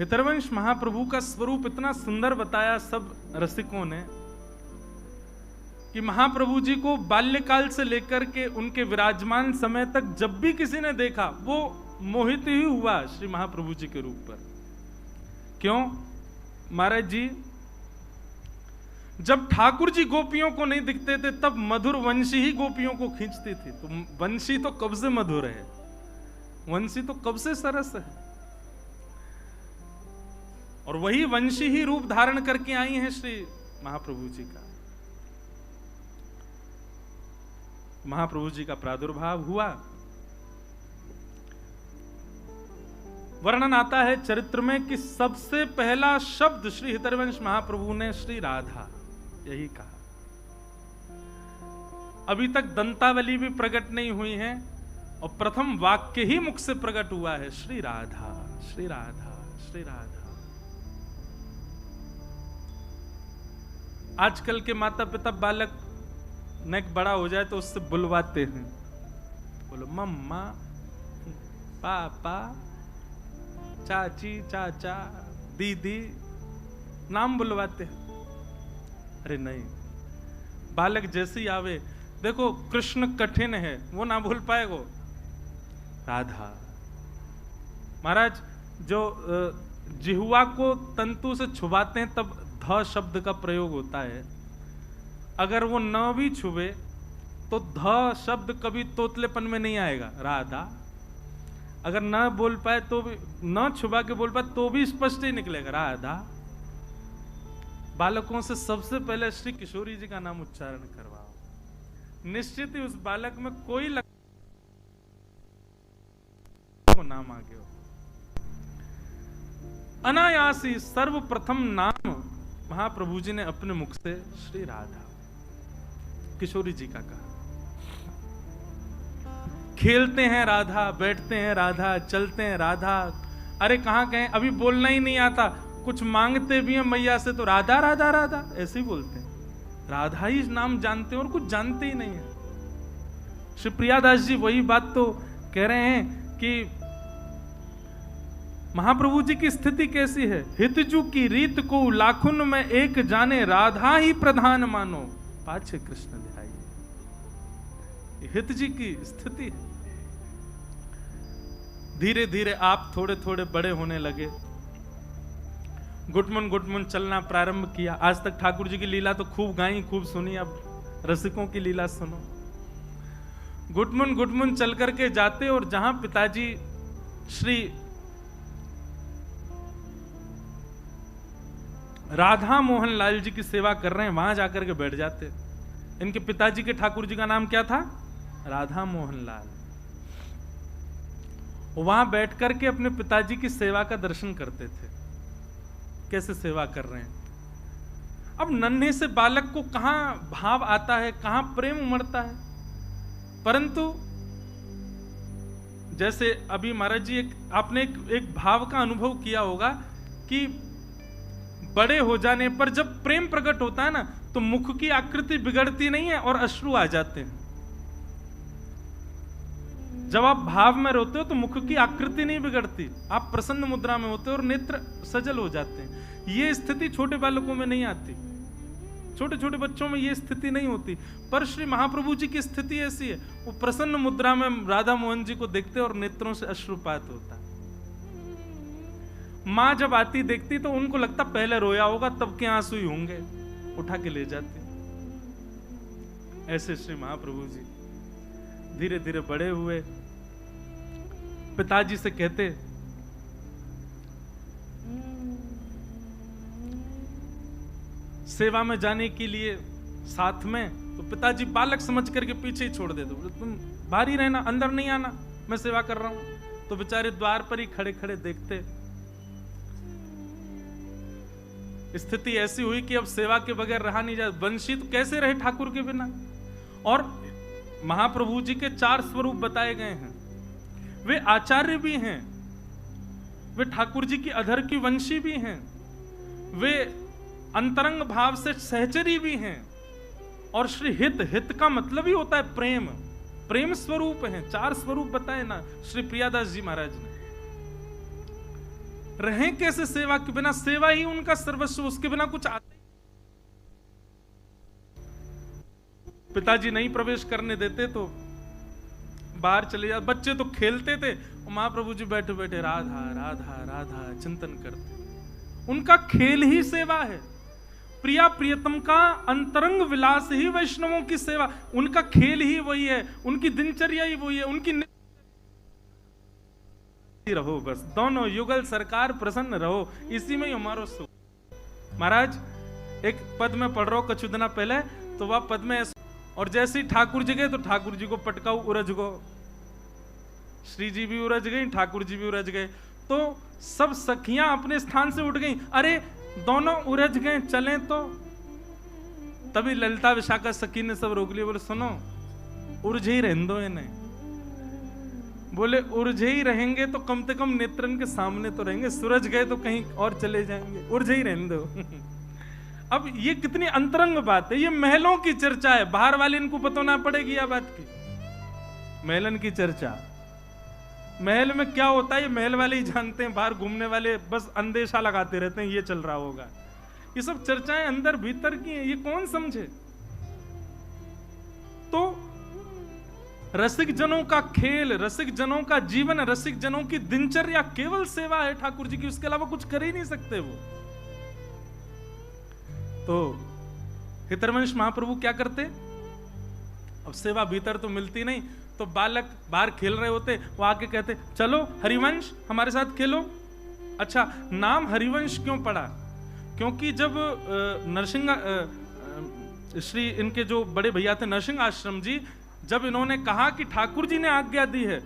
हितरवंश महाप्रभु का स्वरूप इतना सुंदर बताया सब रसिकों ने कि महाप्रभु जी को बाल्यकाल से लेकर के उनके विराजमान समय तक जब भी किसी ने देखा वो मोहित ही हुआ श्री महाप्रभु जी के रूप पर। क्यों महाराज जी, जब ठाकुर जी गोपियों को नहीं दिखते थे तब मधुर वंशी ही गोपियों को खींचती थी। तो वंशी तो कब से मधुर है, वंशी तो कब से सरस है, और वही वंशी ही रूप धारण करके आई हैं श्री महाप्रभु जी का। महाप्रभु जी का प्रादुर्भाव हुआ। वर्णन आता है चरित्र में कि सबसे पहला शब्द श्री हितरवंश महाप्रभु ने श्री राधा यही कहा। अभी तक दंतावली भी प्रकट नहीं हुई है और प्रथम वाक्य ही मुख से प्रकट हुआ है, श्री राधा श्री राधा श्री राधा। आजकल के माता पिता बालक नेक बड़ा हो जाए तो उससे बुलवाते हैं, बोलो मम्मा पापा चाची चाचा दीदी, नाम बुलवाते हैं। अरे नहीं, बालक जैसे ही आवे, देखो कृष्ण कठिन है वो ना भूल पाएगो, राधा। महाराज जो जिह्वा को तंतु से छुबाते हैं तब ध शब्द का प्रयोग होता है। अगर वो न भी छुबे तो ध शब्द कभी तोतलेपन में नहीं आएगा, राधा। अगर न बोल पाए तो भी, न छुबा के बोल पाए तो भी स्पष्ट ही निकलेगा, राधा। बालकों से सबसे पहले श्री किशोरी जी का नाम उच्चारण करवाओ, निश्चित ही उस बालक में कोई को नाम आगे हो। अनायासी सर्वप्रथम नाम महाप्रभु जी ने अपने मुख से श्री राधा किशोरी जी का कहा। खेलते हैं राधा, बैठते हैं राधा, चलते हैं राधा। अरे कहां कहें, अभी बोलना ही नहीं आता, कुछ मांगते भी हैं मैया से तो राधा राधा राधा ऐसे ही बोलते हैं। राधा ही नाम जानते हैं और कुछ जानते ही नहीं है। श्री प्रियादास जी वही बात तो कह रहे हैं कि महाप्रभु जी की स्थिति कैसी है। हितजू की रीत को लाखुन में एक जाने, राधा ही प्रधान मानो पाछे कृष्ण ध्याई। हित जी की स्थिति है। धीरे धीरे आप थोड़े थोड़े बड़े होने लगे, गुटमुन चलना प्रारंभ किया। आज तक ठाकुर जी की लीला तो खूब गाई, खूब सुनी, अब रसिकों की लीला सुनो। गुटमुन चल करके जाते और जहां पिताजी श्री राधा मोहन लाल जी की सेवा कर रहे हैं वहां जाकर के बैठ जाते। इनके पिताजी के ठाकुर जी का नाम क्या था? राधा मोहन लाल। वहां बैठ करके अपने पिताजी की सेवा का दर्शन करते थे, कैसे सेवा कर रहे हैं। अब नन्हे से बालक को कहां भाव आता है, कहां प्रेम उमड़ता है। परंतु जैसे अभी महाराज जी आपने एक भाव का अनुभव किया होगा कि बड़े हो जाने पर जब प्रेम प्रकट होता है ना तो मुख की आकृति बिगड़ती नहीं है और अश्रु आ जाते हैं। जब आप भाव में रहते हो तो मुख की आकृति नहीं बिगड़ती, आप प्रसन्न मुद्रा में होते हो और नेत्र सजल हो जाते हैं। ये स्थिति छोटे बालकों में नहीं आती, छोटे छोटे बच्चों में ये स्थिति नहीं होती। पर श्री महाप्रभु जी की स्थिति ऐसी है, वो प्रसन्न मुद्रा में राधा मोहन जी को देखते और नेत्रों से अश्रुपात होता। मां जब आती देखती तो उनको लगता पहले रोया होगा तब के आंसू ही होंगे, उठा के ले जाती। ऐसे श्री महाप्रभु जी धीरे धीरे बड़े हुए। पिताजी से कहते, सेवा में जाने के लिए साथ में, तो पिताजी बालक समझ करके पीछे ही छोड़ देते, बोले तुम बाहर ही रहना, अंदर नहीं आना, मैं सेवा कर रहा हूं। तो बेचारे द्वार पर ही खड़े खड़े देखते। स्थिति ऐसी हुई कि अब सेवा के बगैर रहा नहीं जाता। वंशी तो कैसे रहे ठाकुर के बिना। और महाप्रभु जी के 4 स्वरूप बताए गए हैं। वे आचार्य भी हैं, वे ठाकुर जी की अधर की वंशी भी हैं, वे अंतरंग भाव से सहचरी भी हैं, और श्री हित का मतलब ही होता है प्रेम, प्रेम स्वरूप हैं। 4 स्वरूप बताए ना श्री प्रियादास जी महाराज ने। रहें कैसे सेवा के बिना? सेवा ही उनका सर्वस्व, उसके बिना कुछ आता ही। पिताजी नहीं प्रवेश करने देते तो बाहर चले जाते, बच्चे तो खेलते थे, महाप्रभु जी बैठे बैठे राधा राधा राधा चिंतन करते। उनका खेल ही सेवा है। प्रिया प्रियतम का अंतरंग विलास ही वैष्णवों की सेवा, उनका खेल ही वही है, उनकी दिनचर्या ही वही है, उनकी रहो बस, दोनों युगल सरकार प्रसन्न रहो, इसी में ही हमारा सुख। महाराज एक पद में पढ़ रहा हूं कुछ दिना पहले, तो वह पद में और जैसे ही ठाकुर जी गए तो ठाकुर जी को पटकाऊ उरझ गो, श्री जी भी उरझ गई, ठाकुर जी भी उरझ गए, तो सब सखियां अपने स्थान से उठ गई, अरे दोनों उरझ गए चलें तो। तभी ललिता विशाखा सखी ने सब रोक लिया, बोले सुनो उर्झे ही रहने दो इन्हें, बोले उर्झे ही रहेंगे तो कम से कम नेत्रन के सामने तो रहेंगे, सूरज गए तो कहीं और चले जाएंगे, उर्झे ही रहने दो। अब ये कितनी अंतरंग बात है, ये महलों की चर्चा है, बाहर वाले इनको पता ना पड़ेगी यह बात की, महलन की चर्चा। महल में क्या होता है ये महल वाले ही जानते हैं, बाहर घूमने वाले बस अंदेशा लगाते रहते हैं ये चल रहा होगा। ये सब चर्चाएं अंदर भीतर की हैं, ये कौन समझे। तो रसिक जनों का खेल, रसिक जनों का जीवन, रसिक जनों की दिनचर्या केवल सेवा है ठाकुर जी की, उसके अलावा कुछ कर ही नहीं सकते वो। तो हितरवंश महाप्रभु क्या करते, अब सेवा भीतर तो मिलती नहीं, तो बालक बाहर खेल रहे होते, वो आके कहते चलो हरिवंश हमारे साथ खेलो। अच्छा, नाम हरिवंश क्यों पड़ा? क्योंकि जब नरसिंह श्री इनके जो बड़े भैया थे नरसिंह आश्रम जी, जब इन्होंने कहा कि ठाकुर जी ने आज्ञा दी है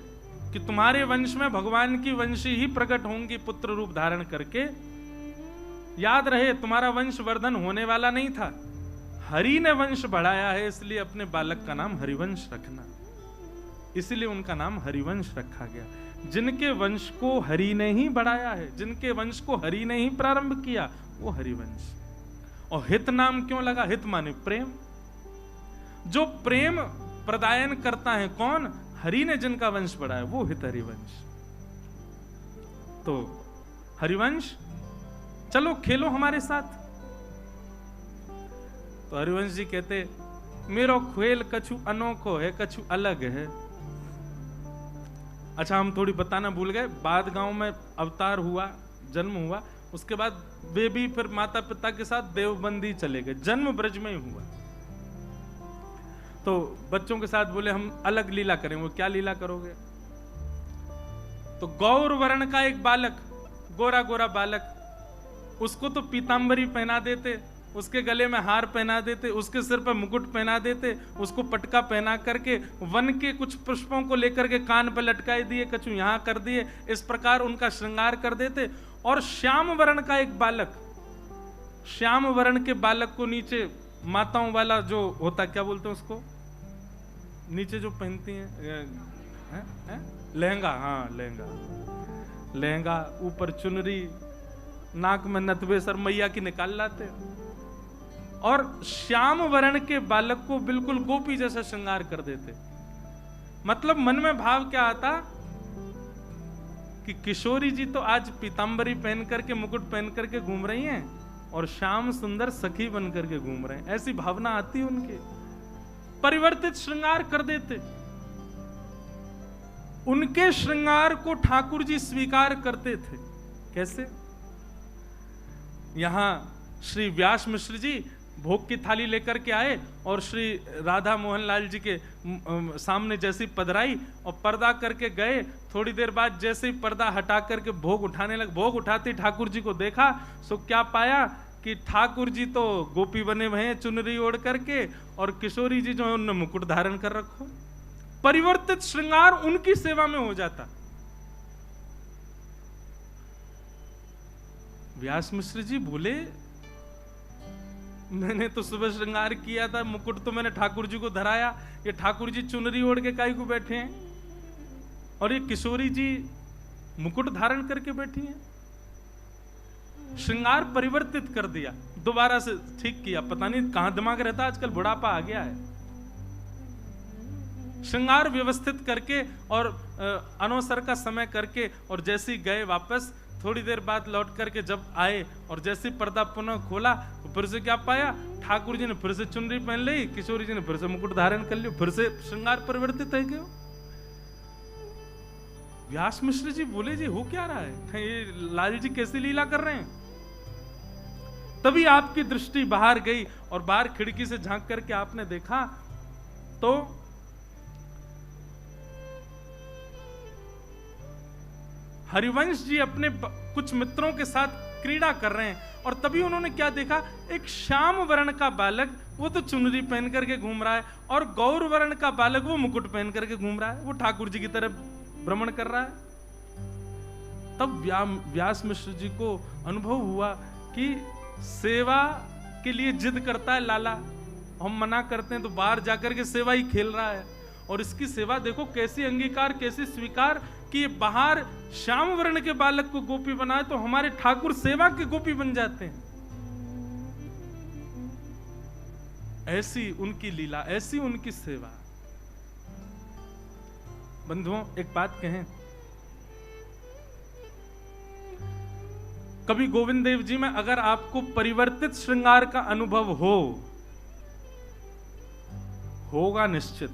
कि तुम्हारे वंश में भगवान की वंशी ही प्रकट होंगी पुत्र रूप धारण करके, याद रहे तुम्हारा वंश वर्धन होने वाला नहीं था, हरि ने वंश बढ़ाया है, इसलिए अपने बालक का नाम हरिवंश रखना। इसलिए उनका नाम हरिवंश रखा गया। जिनके वंश को हरि ने ही बढ़ाया है, जिनके वंश को हरि ने ही प्रारंभ किया, वो हरिवंश। और हित नाम क्यों लगा? हित माने प्रेम, जो प्रेम प्रदायन करता है कौन? हरि ने जिनका वंश बढ़ाया वो हित हरिवंश। तो हरिवंश चलो खेलो हमारे साथ। तो हरिवंश जी कहते मेरो खेल कछु अनोखो है, कछु अलग है। अच्छा, हम थोड़ी बताना भूल गए, बाद गांव में अवतार हुआ, जन्म हुआ, उसके बाद वे भी फिर माता पिता के साथ देवबंदी चले गए, जन्म ब्रज में ही हुआ। तो बच्चों के साथ बोले हम अलग लीला करेंगे। वो क्या लीला करोगे? तो गौर वर्ण का एक बालक, गोरा गोरा बालक, उसको तो पीतांबरी पहना देते, उसके गले में हार पहना देते, उसके सिर पर मुकुट पहना देते, उसको पटका पहना करके वन के कुछ पुष्पों को लेकर के कान पर लटकाए दिए, कछु यहां कर दिए, इस प्रकार उनका श्रृंगार कर देते। और श्याम वर्ण का एक बालक, श्याम वर्ण के बालक को नीचे माताओं वाला जो होता, क्या बोलते हैं उसको, नीचे जो पहनती हैं लहंगा, हाँ लहंगा, लहंगा, ऊपर चुनरी, नाक में नथवे, सर मैया की निकाल लाते। और श्याम वर्ण के बालक को बिल्कुल गोपी जैसा श्रृंगार कर देते। मतलब मन में भाव क्या आता कि किशोरी जी तो आज पीतांबरी पहन करके, मुकुट पहन करके घूम रही हैं और श्याम सुंदर सखी बन करके घूम रहे हैं, ऐसी भावना आती उनके। परिवर्तित श्रृंगार कर देते। उनके श्रृंगार को ठाकुर जी स्वीकार करते थे। कैसे? यहां श्री व्यास मिश्र जी भोग की थाली लेकर के आए और श्री राधा मोहन लाल जी के सामने जैसी पधराई और पर्दा करके गए। थोड़ी देर बाद जैसे ही पर्दा हटा करके भोग उठाने लगे, भोग उठाते ठाकुर जी को देखा, सो क्या पाया कि ठाकुर जी तो गोपी बने हुए हैं चुनरी ओढ़ करके, और किशोरी जी जो है उन्होंने मुकुट धारण कर रखो। परिवर्तित श्रृंगार उनकी सेवा में हो जाता। व्यास मिश्र जी बोले मैंने तो सुबह श्रृंगार किया था, मुकुट तो मैंने ठाकुर जी को धराया, ये ठाकुर जी चुनरी ओढ़ के काहे को बैठे हैं, और ये किशोरी जी मुकुट धारण करके बैठी हैं। श्रृंगार परिवर्तित कर दिया, दोबारा से ठीक किया। पता नहीं कहां दिमाग रहता, आजकल बुढ़ापा आ गया है। श्रृंगार व्यवस्थित करके और अनवसर का समय करके, और जैसे गए वापस थोड़ी देर बाद लौट करके जब आए और जैसे पर्दा पुनः खोला तो फिर से क्या पाया, ठाकुर जी ने फिर से चुनरी पहन ली, किशोरी जी ने फिर से मुकुट धारण कर लिया, फिर से श्रृंगार परिवर्तित है गए। व्यास मिश्र जी बोले जी हो क्या रहा है, ये लाल जी कैसी लीला कर रहे हैं। तभी आपकी दृष्टि बाहर गई और बाहर खिड़की से झांक करके आपने देखा तो हरिवंश जी अपने कुछ मित्रों के साथ क्रीड़ा कर रहे हैं और तभी उन्होंने क्या देखा, एक श्याम वर्ण का बालक वो तो चुनरी पहन करके घूम रहा है और गौर वर्ण का बालक वो मुकुट पहन करके घूम रहा है, वो ठाकुर जी की तरफ भ्रमण कर रहा है। तब व्यास मिश्र जी को अनुभव हुआ कि सेवा के लिए जिद करता है लाला, हम मना करते हैं तो बाहर जाकर के सेवा ही खेल रहा है, और इसकी सेवा देखो कैसी अंगीकार कैसी स्वीकार कि ये बाहर श्याम वर्ण के बालक को गोपी बनाए तो हमारे ठाकुर सेवा के गोपी बन जाते हैं। ऐसी उनकी लीला, ऐसी उनकी सेवा। बंधुओं एक बात कहें, कभी गोविंद देव जी में अगर आपको परिवर्तित श्रृंगार का अनुभव होगा निश्चित,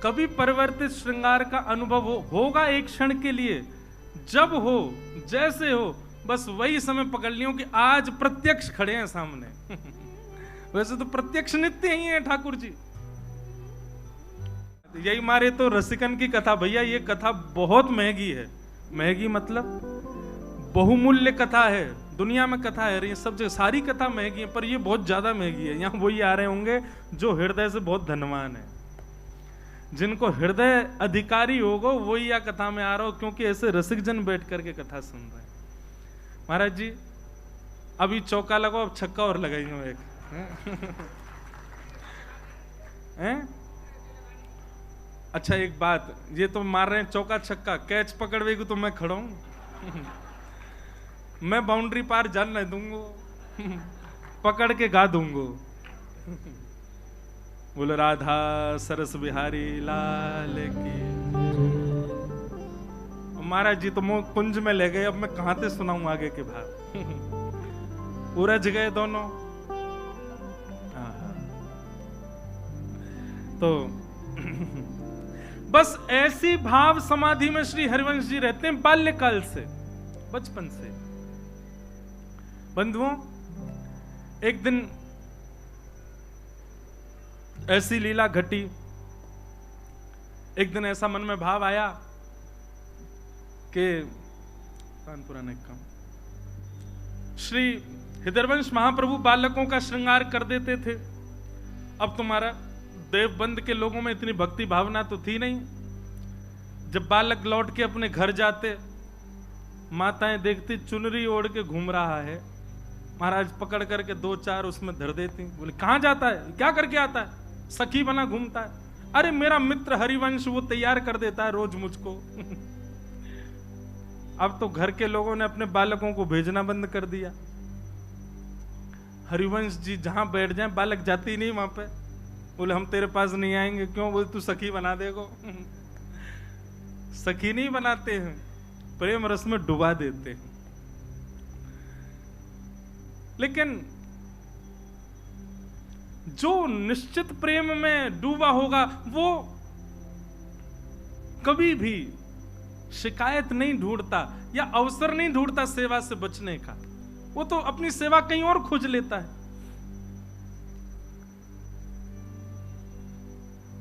कभी परिवर्तित श्रृंगार का अनुभव होगा एक क्षण के लिए, जब हो जैसे हो बस वही समय पकड़ लियो कि आज प्रत्यक्ष खड़े हैं सामने। वैसे तो प्रत्यक्ष नित्य ही है ठाकुर जी। यही मारे तो रसिकन की कथा, भैया ये कथा बहुत महंगी है, महंगी मतलब बहुमूल्य कथा है, दुनिया में कथा है, ये सब जगह सारी कथा महंगी है पर ये बहुत ज्यादा महंगी है। यहाँ वही आ रहे होंगे जो हृदय से बहुत धनवान है, जिनको हृदय अधिकारी होगा वही या कथा में आ रहा हो, क्योंकि ऐसे रसिक जन बैठ करके कथा सुन रहे हैं। महाराज जी अभी चौका लगाओ, अब छक्का और लगाएंगे एक हैं? अच्छा एक बात, ये तो मार रहे हैं चौका छक्का, कैच पकड़वेगी तो मैं खड़ा हूं, मैं बाउंड्री पार जान नहीं दूंगा, पकड़ के गा दूंगा। बोल राधा सरस बिहारी लाल की। महाराज जी तो मुझ कुंज में ले गए, अब मैं कहां से सुनाऊं आगे के भाव। उलझ गए दोनों। तो बस ऐसी भाव समाधि में श्री हरिवंश जी रहते हैं बाल्यकाल से, बचपन से। बंधुओं एक दिन ऐसी लीला घटी, एक दिन ऐसा मन में भाव आया कि पुराने काम श्री हृदयवंश महाप्रभु बालकों का श्रृंगार कर देते थे। अब तुम्हारा देवबंद के लोगों में इतनी भक्ति भावना तो थी नहीं। जब बालक लौट के अपने घर जाते, माताएं देखती चुनरी ओढ़ के घूम रहा है, महाराज पकड़ करके दो चार उसमें धर देती। बोले कहां जाता है, क्या करके आता है? सखी बना घूमता है। अरे मेरा मित्र हरिवंश वो तैयार कर देता है रोज मुझको। अब तो घर के लोगों ने अपने बालकों को भेजना बंद कर दिया। हरिवंश जी जहां बैठ जाए बालक जाती नहीं वहां पे। बोले हम तेरे पास नहीं आएंगे। क्यों? बोले तू सखी बना देगो। सखी नहीं बनाते हैं, प्रेम रस में डुबा देते हैं। लेकिन जो निश्चित प्रेम में डूबा होगा वो कभी भी शिकायत नहीं ढूंढता या अवसर नहीं ढूंढता सेवा से बचने का। वो तो अपनी सेवा कहीं और खोज लेता है।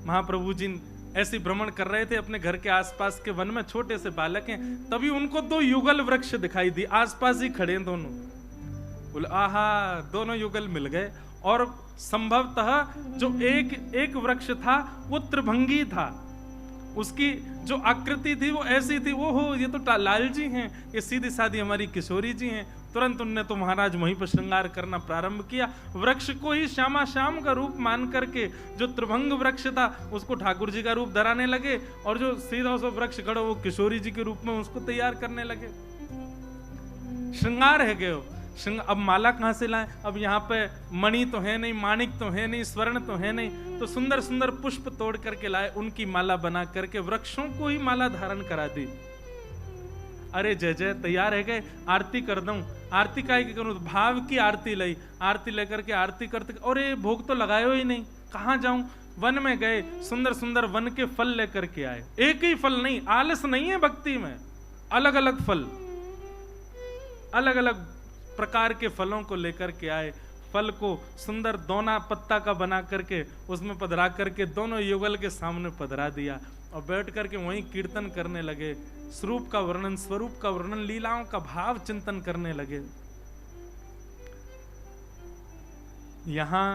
महाप्रभु जी ऐसे भ्रमण कर रहे थे अपने घर के आसपास के वन में, छोटे से बालक हैं, तभी उनको दो युगल वृक्ष दिखाई दी, आसपास ही खड़े हैं दोनों। बोले आहा, दोनों युगल मिल गए। और संभवतः जो एक वृक्ष था वो त्रिभंगी था, उसकी जो आकृति थी वो ऐसी थी। ओहो, ये तो लाल जी हैं, ये सीधी सादी हमारी किशोरी जी हैं। तुरंत उनने तो महाराज वहीं पर श्रृंगार करना प्रारंभ किया। वृक्ष को ही श्यामा श्याम का रूप मान करके जो त्रिभंग वृक्ष था उसको ठाकुर जी का रूप धराने लगे, और जो सीधा सा वृक्ष खड़ा वो किशोरी जी के रूप में उसको तैयार करने लगे। श्रृंगार है गयो। अब माला कहां से लाएं? अब यहाँ पे मणि तो है नहीं, माणिक तो है नहीं, स्वर्ण तो है नहीं, तो सुंदर सुंदर पुष्प तोड़ करके लाए, उनकी माला बना करके वृक्षों को ही माला धारण करा दी। अरे जय जय तैयार है गए, आरती कर दूं। आरती काहे की करूं? भाव की आरती लाई। आरती लेकर के आरती करते, अरे भोग तो लगायो ही नहीं, कहां जाऊं? वन में गए, सुंदर सुंदर वन के फल लेकर के आए। एक ही फल नहीं, आलस नहीं है भक्ति में, अलग अलग फल, अलग अलग प्रकार के फलों को लेकर के आए। फल को सुंदर दोना पत्ता का बना करके उसमें पधरा करके दोनों युगल के सामने पधरा दिया और बैठ करके वहीं कीर्तन करने लगे। स्वरूप का वर्णन, लीलाओं का भाव चिंतन करने लगे। यहां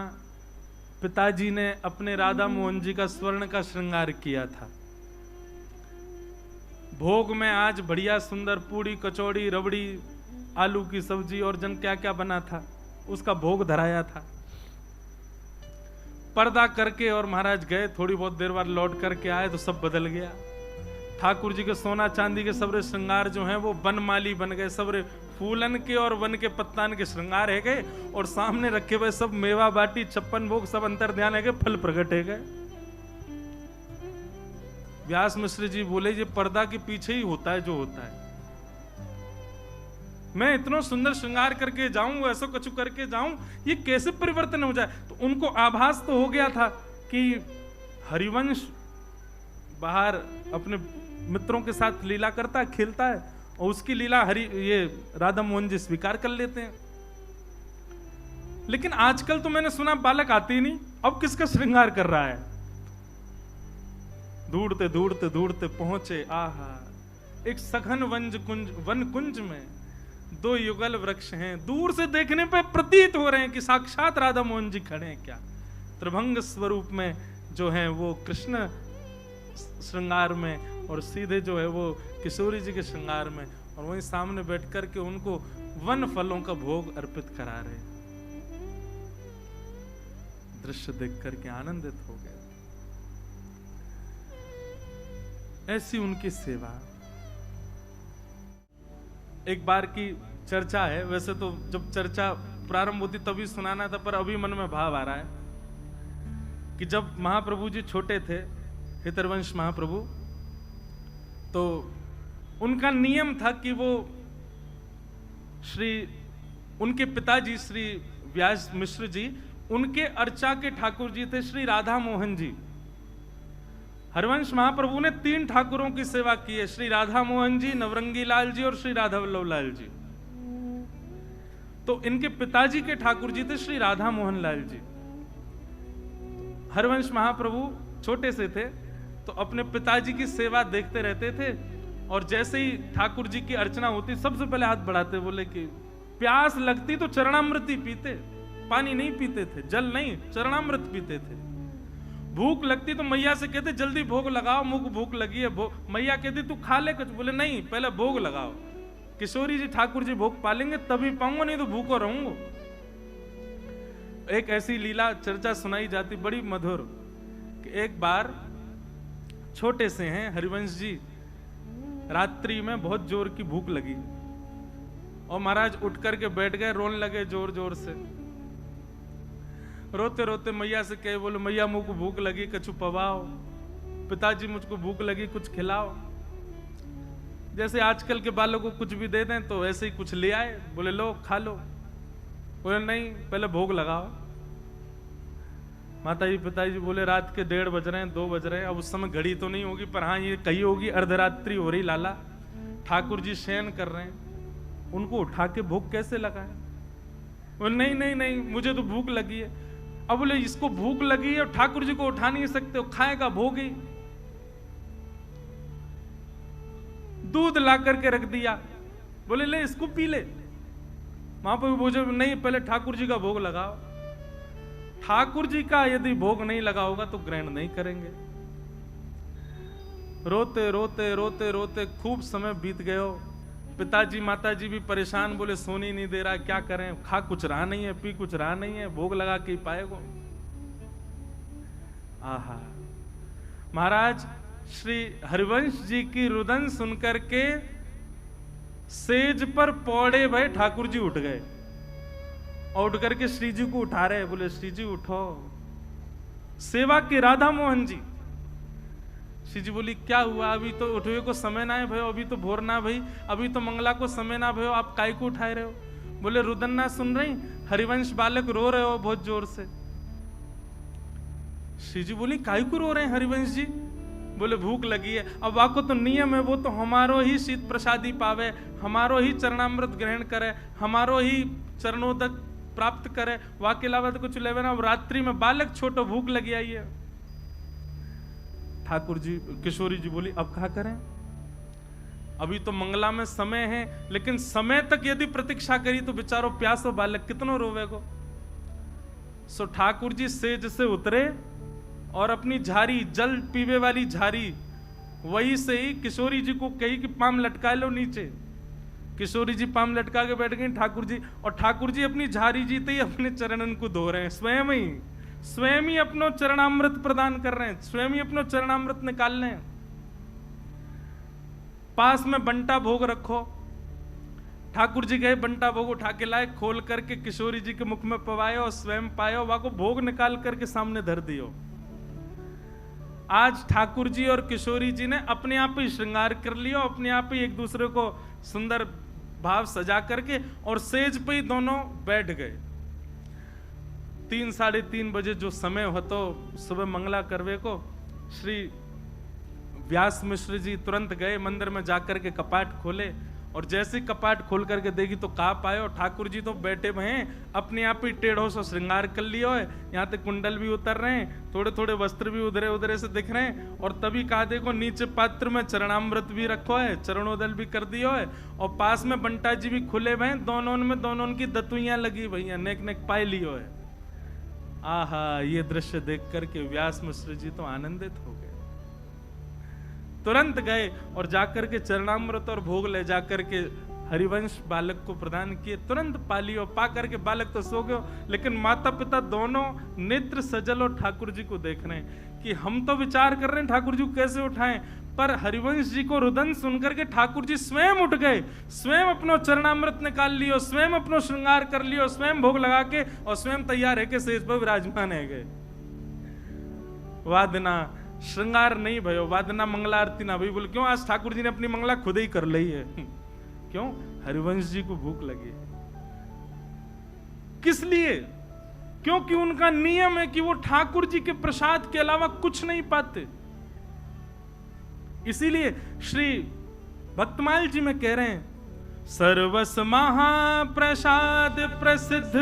पिताजी ने अपने राधा मोहन जी का स्वर्ण का श्रृंगार किया था। भोग में आज बढ़िया सुंदर पूड़ी, कचौड़ी, रबड़ी, आलू की सब्जी और जन क्या क्या बना था, उसका भोग धराया था। पर्दा करके और महाराज गए, थोड़ी बहुत देर बाद लौट करके आए तो सब बदल गया। ठाकुर जी के सोना चांदी के सबरे श्रृंगार जो हैं वो बनमाली बन गए, सबरे फूलन के और वन के पत्तान के श्रृंगार है गए, और सामने रखे हुए सब मेवा बाटी, 56 भोग, सब अंतर ध्यान है गए, फल प्रकट है गए। व्यास मिश्र जी बोले ये पर्दा के पीछे ही होता है जो होता है। मैं इतना सुंदर श्रृंगार करके जाऊं, ऐसा कछु करके जाऊं, ये कैसे परिवर्तन हो जाए? तो उनको आभास तो हो गया था कि हरिवंश बाहर अपने मित्रों के साथ लीला करता है, खेलता है, और उसकी लीला ये राधा मोहन जी स्वीकार कर लेते हैं। लेकिन आजकल तो मैंने सुना बालक आते ही नहीं, अब किसका श्रृंगार कर रहा है? दूरते दूरते दूरते पहुंचे, आहा, एक सघन वन कुंज में 2 युगल वृक्ष हैं। दूर से देखने पे प्रतीत हो रहे हैं कि साक्षात राधा मोहन जी खड़े हैं। क्या त्रिभंग स्वरूप में जो है वो कृष्ण श्रृंगार में, और सीधे जो है वो किशोरी जी के श्रृंगार में, और वहीं सामने बैठ कर के उनको वन फलों का भोग अर्पित करा रहे। दृश्य देख करके आनंदित हो गए। ऐसी उनकी सेवा। एक बार की चर्चा है, वैसे तो जब चर्चा प्रारंभ होती तभी सुनाना था, पर अभी मन में भाव आ रहा है कि जब महाप्रभु जी छोटे थे, हितरवंश महाप्रभु, तो उनका नियम था कि वो उनके पिताजी श्री व्यास मिश्र जी, उनके अर्चा के ठाकुर जी थे श्री राधा मोहन जी। हरिवंश महाप्रभु ने 3 ठाकुरों की सेवा की है, श्री राधा मोहन जी, नवरंगी लाल जी और श्री राधा वल्लभ लाल जी। तो इनके पिताजी के ठाकुर जी थे श्री राधा मोहन लाल जी। हरिवंश महाप्रभु छोटे से थे तो अपने पिताजी की सेवा देखते रहते थे, और जैसे ही ठाकुर जी की अर्चना होती सबसे पहले हाथ बढ़ाते, बोले कि प्यास लगती तो चरणामृत ही पीते, पानी नहीं पीते थे, जल नहीं, चरणामृत पीते थे। भूख लगती तो मैया से कहते जल्दी भोग लगाओ, मुझको भूख लगी है। मैया कहती तू खा ले कुछ, बोले नहीं पहले भोग लगाओ। किशोरी जी ठाकुर जी भोग पालेंगे तभी पाऊंगा, नहीं तो भूखो रहूंगा। एक ऐसी लीला चर्चा सुनाई जाती बड़ी मधुर कि एक बार छोटे से हैं हरिवंश जी, रात्रि में बहुत जोर की भूख लगी और महाराज उठ करके बैठ गए, रोने लगे जोर जोर से। रोते रोते मैया से कहे, बोले मैया मुझको भूख लगी, कछु पवाओ। पिताजी मुझको भूख लगी, कुछ खिलाओ। जैसे आजकल के बालों को कुछ भी दे दें तो ऐसे ही कुछ ले आए, बोले लो खा लो। बोले नहीं पहले भोग लगाओ। माता जी पिताजी बोले रात के 1:30 बज रहे हैं, 2 बज रहे हैं। अब उस समय घड़ी तो नहीं होगी, पर हाँ ये कही होगी अर्धरात्रि हो रही लाला, ठाकुर जी शयन कर रहे हैं, उनको उठा के भोग कैसे लगाए? बोले नहीं नहीं नहीं मुझे तो भूख लगी है। अब बोले इसको भूख लगी है और ठाकुर जी को उठा नहीं सकते, खाएगा भोग ही। दूध ला करके रख दिया, बोले ले इसको पी ले। महाप्रभु बोले नहीं पहले ठाकुर जी का भोग लगाओ। ठाकुर जी का यदि भोग नहीं लगा होगा तो ग्रहण नहीं करेंगे। रोते रोते रोते रोते खूब समय बीत गयो। पिताजी माताजी भी परेशान, बोले सोनी नहीं दे रहा, क्या करें, खा कुछ रहा नहीं है, पी कुछ रहा नहीं है, भोग लगा के ही पाएगो। आहा, महाराज श्री हरिवंश जी की रुदन सुनकर के सेज पर पौड़े भय ठाकुर जी उठ गए और उठ करके श्री जी को उठा रहे, बोले श्री जी उठो। सेवा के राधा मोहन जी श्री जी बोली क्या हुआ, अभी तो उठवे को समय ना है भयो, अभी तो भोर ना भई, अभी तो मंगला को समय ना भयो, आप काय को उठाए रहे हो? बोले रुदन ना सुन रही, हरिवंश बालक रो रहे हो बहुत जोर से। श्री जी बोली काय को रो रहे हैं हरिवंश जी? बोले भूख लगी है। अब वाको तो नियम है, वो तो हमारो ही शीत प्रसादी पावे, हमारो ही चरणामृत ग्रहण करे, हमारो ही चरणोदक प्राप्त करे, वाके अलावा तो कुछ लेवे ना। अब रात्रि में बालक छोटो भूख लगी आई है। ठाकुर जी किशोरी जी बोली अब क्या करें, अभी तो मंगला में समय है, लेकिन समय तक यदि प्रतीक्षा करी तो बेचारो प्यासो बालक कितनो रोवेगो। सो ठाकुर जी सेज से उतरे और अपनी झारी, जल पीवे वाली झारी, वही से ही किशोरी जी को कही कि पाम लटका लो नीचे। किशोरी जी पाम लटका के बैठ गई ठाकुर जी, और ठाकुर जी अपनी झारी जीते ही अपने चरणन को धो रहे हैं, स्वयं ही अपनो चरणामृत प्रदान कर रहे हैं, स्वयं ही अपनो चरणामृत निकाल रहे हैं। पास में बंटा भोग रखो, ठाकुर जी गए बंटा भोग उठा के लाए, खोल करके किशोरी जी के मुख में पवायो और स्वयं पायो, वहां को भोग निकाल करके सामने धर दियो। आज ठाकुर जी और किशोरी जी ने अपने आप ही श्रृंगार कर लिया, अपने आप ही एक दूसरे को सुंदर भाव सजा करके और सेज पे ही दोनों बैठ गए। 3 साढ़े 3 बजे जो समय हो तो सुबह मंगला करवे को श्री व्यास मिश्र जी तुरंत गए मंदिर में जाकर के कपाट खोले, और जैसे कपाट खोल करके देखी तो कहा पाए, और ठाकुर जी तो बैठे हुए हैं, अपने आप ही टेढ़ों से श्रृंगार कर लिया है, यहाँ तक कुंडल भी उतर रहे हैं, थोड़े थोड़े वस्त्र भी उधरे उधरे से दिख रहे हैं, और तभी कहा देखो नीचे पात्र में चरणामृत भी रखो है, चरणोदल भी कर दियो है, और पास में बंटा जी भी खुले हुए हैं, दोनों की दतुइयां लगी हुई हैं, नेक नेक पाए लियो है। आहा, ये दृश्य देख करके व्यास मिश्र जी तो आनंदित हो गए, तुरंत गए और जाकर के चरणामृत और भोग ले जाकर के हरिवंश बालक को प्रदान किए, तुरंत पा लियो। पा करके बालक तो सो गयो, लेकिन माता पिता दोनों नेत्र सजल और ठाकुर जी को देख रहे हैं कि हम तो विचार कर रहे हैं ठाकुर जी को कैसे उठाएं, पर हरिवंश जी को रुदन सुनकर के ठाकुर जी स्वयं उठ गए, स्वयं अपनो चरणामृत निकाल लियो, स्वयं अपनो श्रृंगार कर लियो, स्वयं भोग लगा के और स्वयं तैयार है के सेज पर विराजमान है गए। वादना श्रृंगार नहीं भयो, वादना मंगला आरती ना भाई। बोले क्यों? आज ठाकुर जी ने अपनी मंगला खुद ही कर ली है। क्यों? हरिवंश जी को भूख लगी। किस लिए? क्योंकि उनका नियम है कि वो ठाकुर जी के प्रसाद के अलावा कुछ नहीं पाते। इसीलिए श्री भक्तमाल जी में कह रहे हैं, सर्वस महाप्रसाद प्रसिद्ध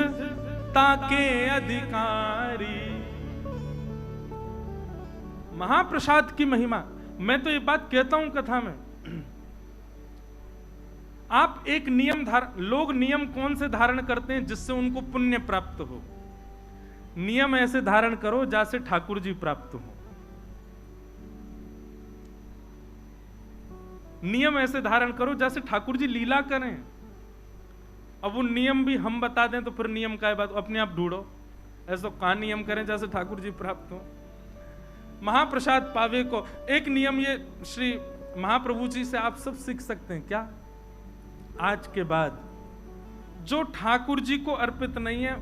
ताके अधिकारी। महाप्रसाद की महिमा, मैं तो ये बात कहता हूं कथा में, आप एक नियम लोग नियम कौन से धारण करते हैं जिससे उनको पुण्य प्राप्त हो? नियम ऐसे धारण करो जैसे ठाकुर जी प्राप्त हो। नियम ऐसे धारण करो जैसे ठाकुर जी लीला करें। अब वो नियम भी हम बता दें तो फिर नियम का बात अपने आप ढूंढो, ऐसा का नियम करें जैसे ठाकुर जी प्राप्त हो। महाप्रसाद पावे को एक नियम ये श्री महाप्रभु जी से आप सब सीख सकते हैं। क्या? आज के बाद जो ठाकुर जी को अर्पित नहीं है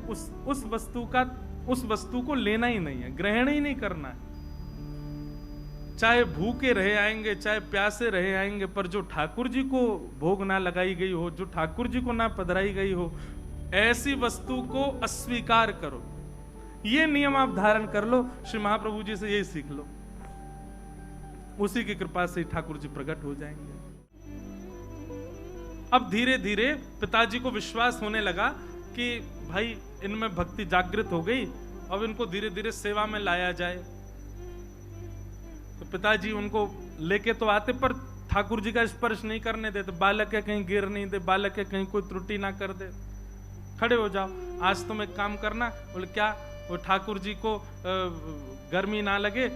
उस वस्तु को लेना ही नहीं है, ग्रहण ही नहीं करना है। चाहे भूखे रहे आएंगे, चाहे प्यासे रहे आएंगे, पर जो ठाकुर जी को भोग ना लगाई गई हो, जो ठाकुर जी को ना पधराई गई हो, ऐसी वस्तु को अस्वीकार करो। ये नियम आप धारण कर लो, श्री महाप्रभु जी से यही सीख लो, उसी की कृपा से ठाकुर जी प्रकट हो जाएंगे। अब धीरे धीरे पिताजी को विश्वास होने लगा कि भाई इनमें भक्ति जागृत हो गई, अब इनको धीरे धीरे सेवा में लाया जाए। तो पिताजी उनको लेके तो आते, पर ठाकुर जी का स्पर्श नहीं करने देते, बालक है कहीं गिर नहीं दे, बालक है कहीं कोई त्रुटि ना कर दे, खड़े हो जाओ, आज तुम एक काम करना। बोले क्या? वो ठाकुर जी को गर्मी ना लगे,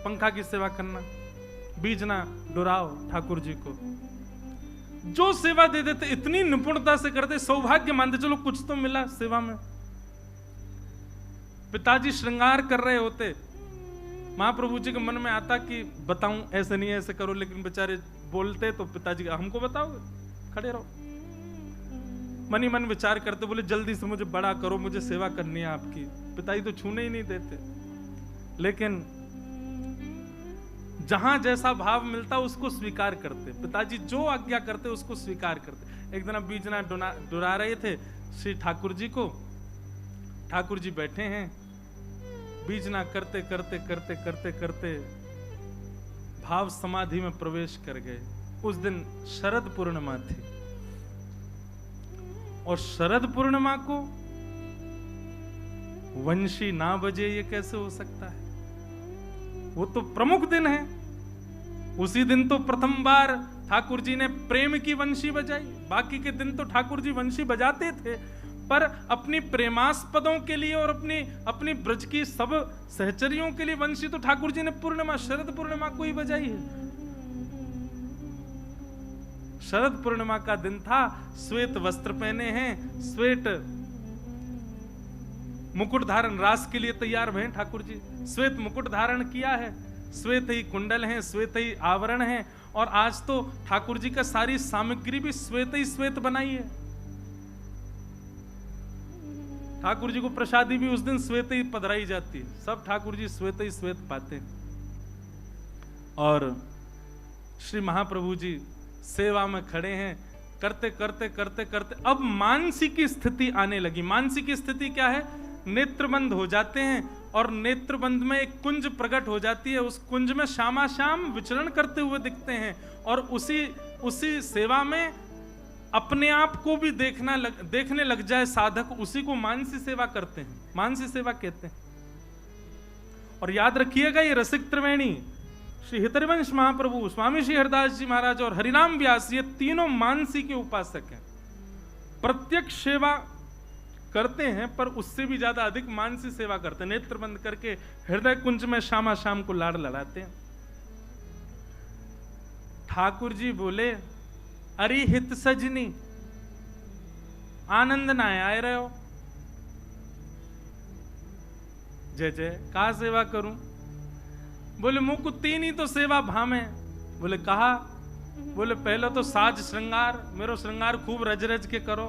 पंखा की सेवा करना, बीज ना डुराओ ठाकुर जी को। जो सेवा दे देते इतनी निपुणता से करते, सौभाग्य मानते, चलो कुछ तो मिला सेवा में। पिताजी श्रृंगार कर रहे होते, महाप्रभु जी के मन में आता कि बताऊं, ऐसे नहीं ऐसे करो, लेकिन बेचारे बोलते तो पिताजी हमको बताओगे, खड़े रहो। मन ही मन विचार करते, बोले जल्दी से मुझे बड़ा करो, मुझे सेवा करनी है आपकी। पिताजी तो छूने ही नहीं देते। लेकिन जहां जैसा भाव मिलता उसको स्वीकार करते, पिताजी जो आज्ञा करते उसको स्वीकार करते। एक दिन बीजना डुरा रहे थे श्री ठाकुर जी को, ठाकुर जी बैठे हैं, बीजना करते करते करते करते करते भाव समाधि में प्रवेश कर गए। उस दिन शरद पूर्णिमा थी, और शरद पूर्णिमा को वंशी ना बजे ये कैसे हो सकता है? वो तो प्रमुख दिन है। उसी दिन तो प्रथम बार ठाकुर जी ने प्रेम की वंशी बजाई। बाकी के दिन तो ठाकुर जी वंशी बजाते थे, पर अपनी प्रेमास्पदों के लिए और अपनी ब्रज की सब सहचरियों के लिए वंशी तो ठाकुर जी ने पूर्णिमा, शरद पूर्णिमा को ही बजाई है। शरद पूर्णिमा का दिन था, श्वेत वस्त्र पहने हैं, श्वेत मुकुट धारण, रास के लिए तैयार भय ठाकुर जी, श्वेत मुकुट धारण किया है, श्वेत ही कुंडल हैं, श्वेत ही आवरण हैं, और आज तो ठाकुर जी का सारी सामग्री भी श्वेत ही श्वेत बनाई है। ठाकुर जी को प्रसादी भी उस दिन श्वेत ही पधराई जाती है, सब ठाकुर जी श्वेत ही श्वेत पाते हैं। और श्री महाप्रभु जी सेवा में खड़े हैं, करते करते करते करते अब मानसिक स्थिति आने लगी। मानसिक स्थिति क्या है? नेत्रबंद हो जाते हैं, और नेत्रबंद में एक कुंज प्रकट हो जाती है। उस कुंज में श्यामा श्याम विचरण करते हुए दिखते हैं, और उसी सेवा में अपने आप को भी देखने लग जाए साधक, उसी को मानसी सेवा करते हैं, मानसी सेवा कहते हैं। और याद रखिएगा, ये रसिक त्रिवेणी श्री हितरिवंश महाप्रभु, स्वामी श्री हरिदास जी महाराज और हरिनाम व्यास, ये तीनों मानसी के उपासक हैं। प्रत्यक्ष सेवा करते हैं, पर उससे भी ज्यादा अधिक मानसी सेवा करते हैं। नेत्र बंद करके हृदय कुंज में श्यामा श्याम को लाड़ लड़ाते हैं। ठाकुर जी बोले, अरे हित सजनी, आनंद ना आए रहे हो? जय जय, कहा सेवा करूं? बोले मुझको तीन ही तो सेवा भामे। बोले कहा? बोले पहले तो साज श्रृंगार, मेरो श्रृंगार खूब रज रज के करो।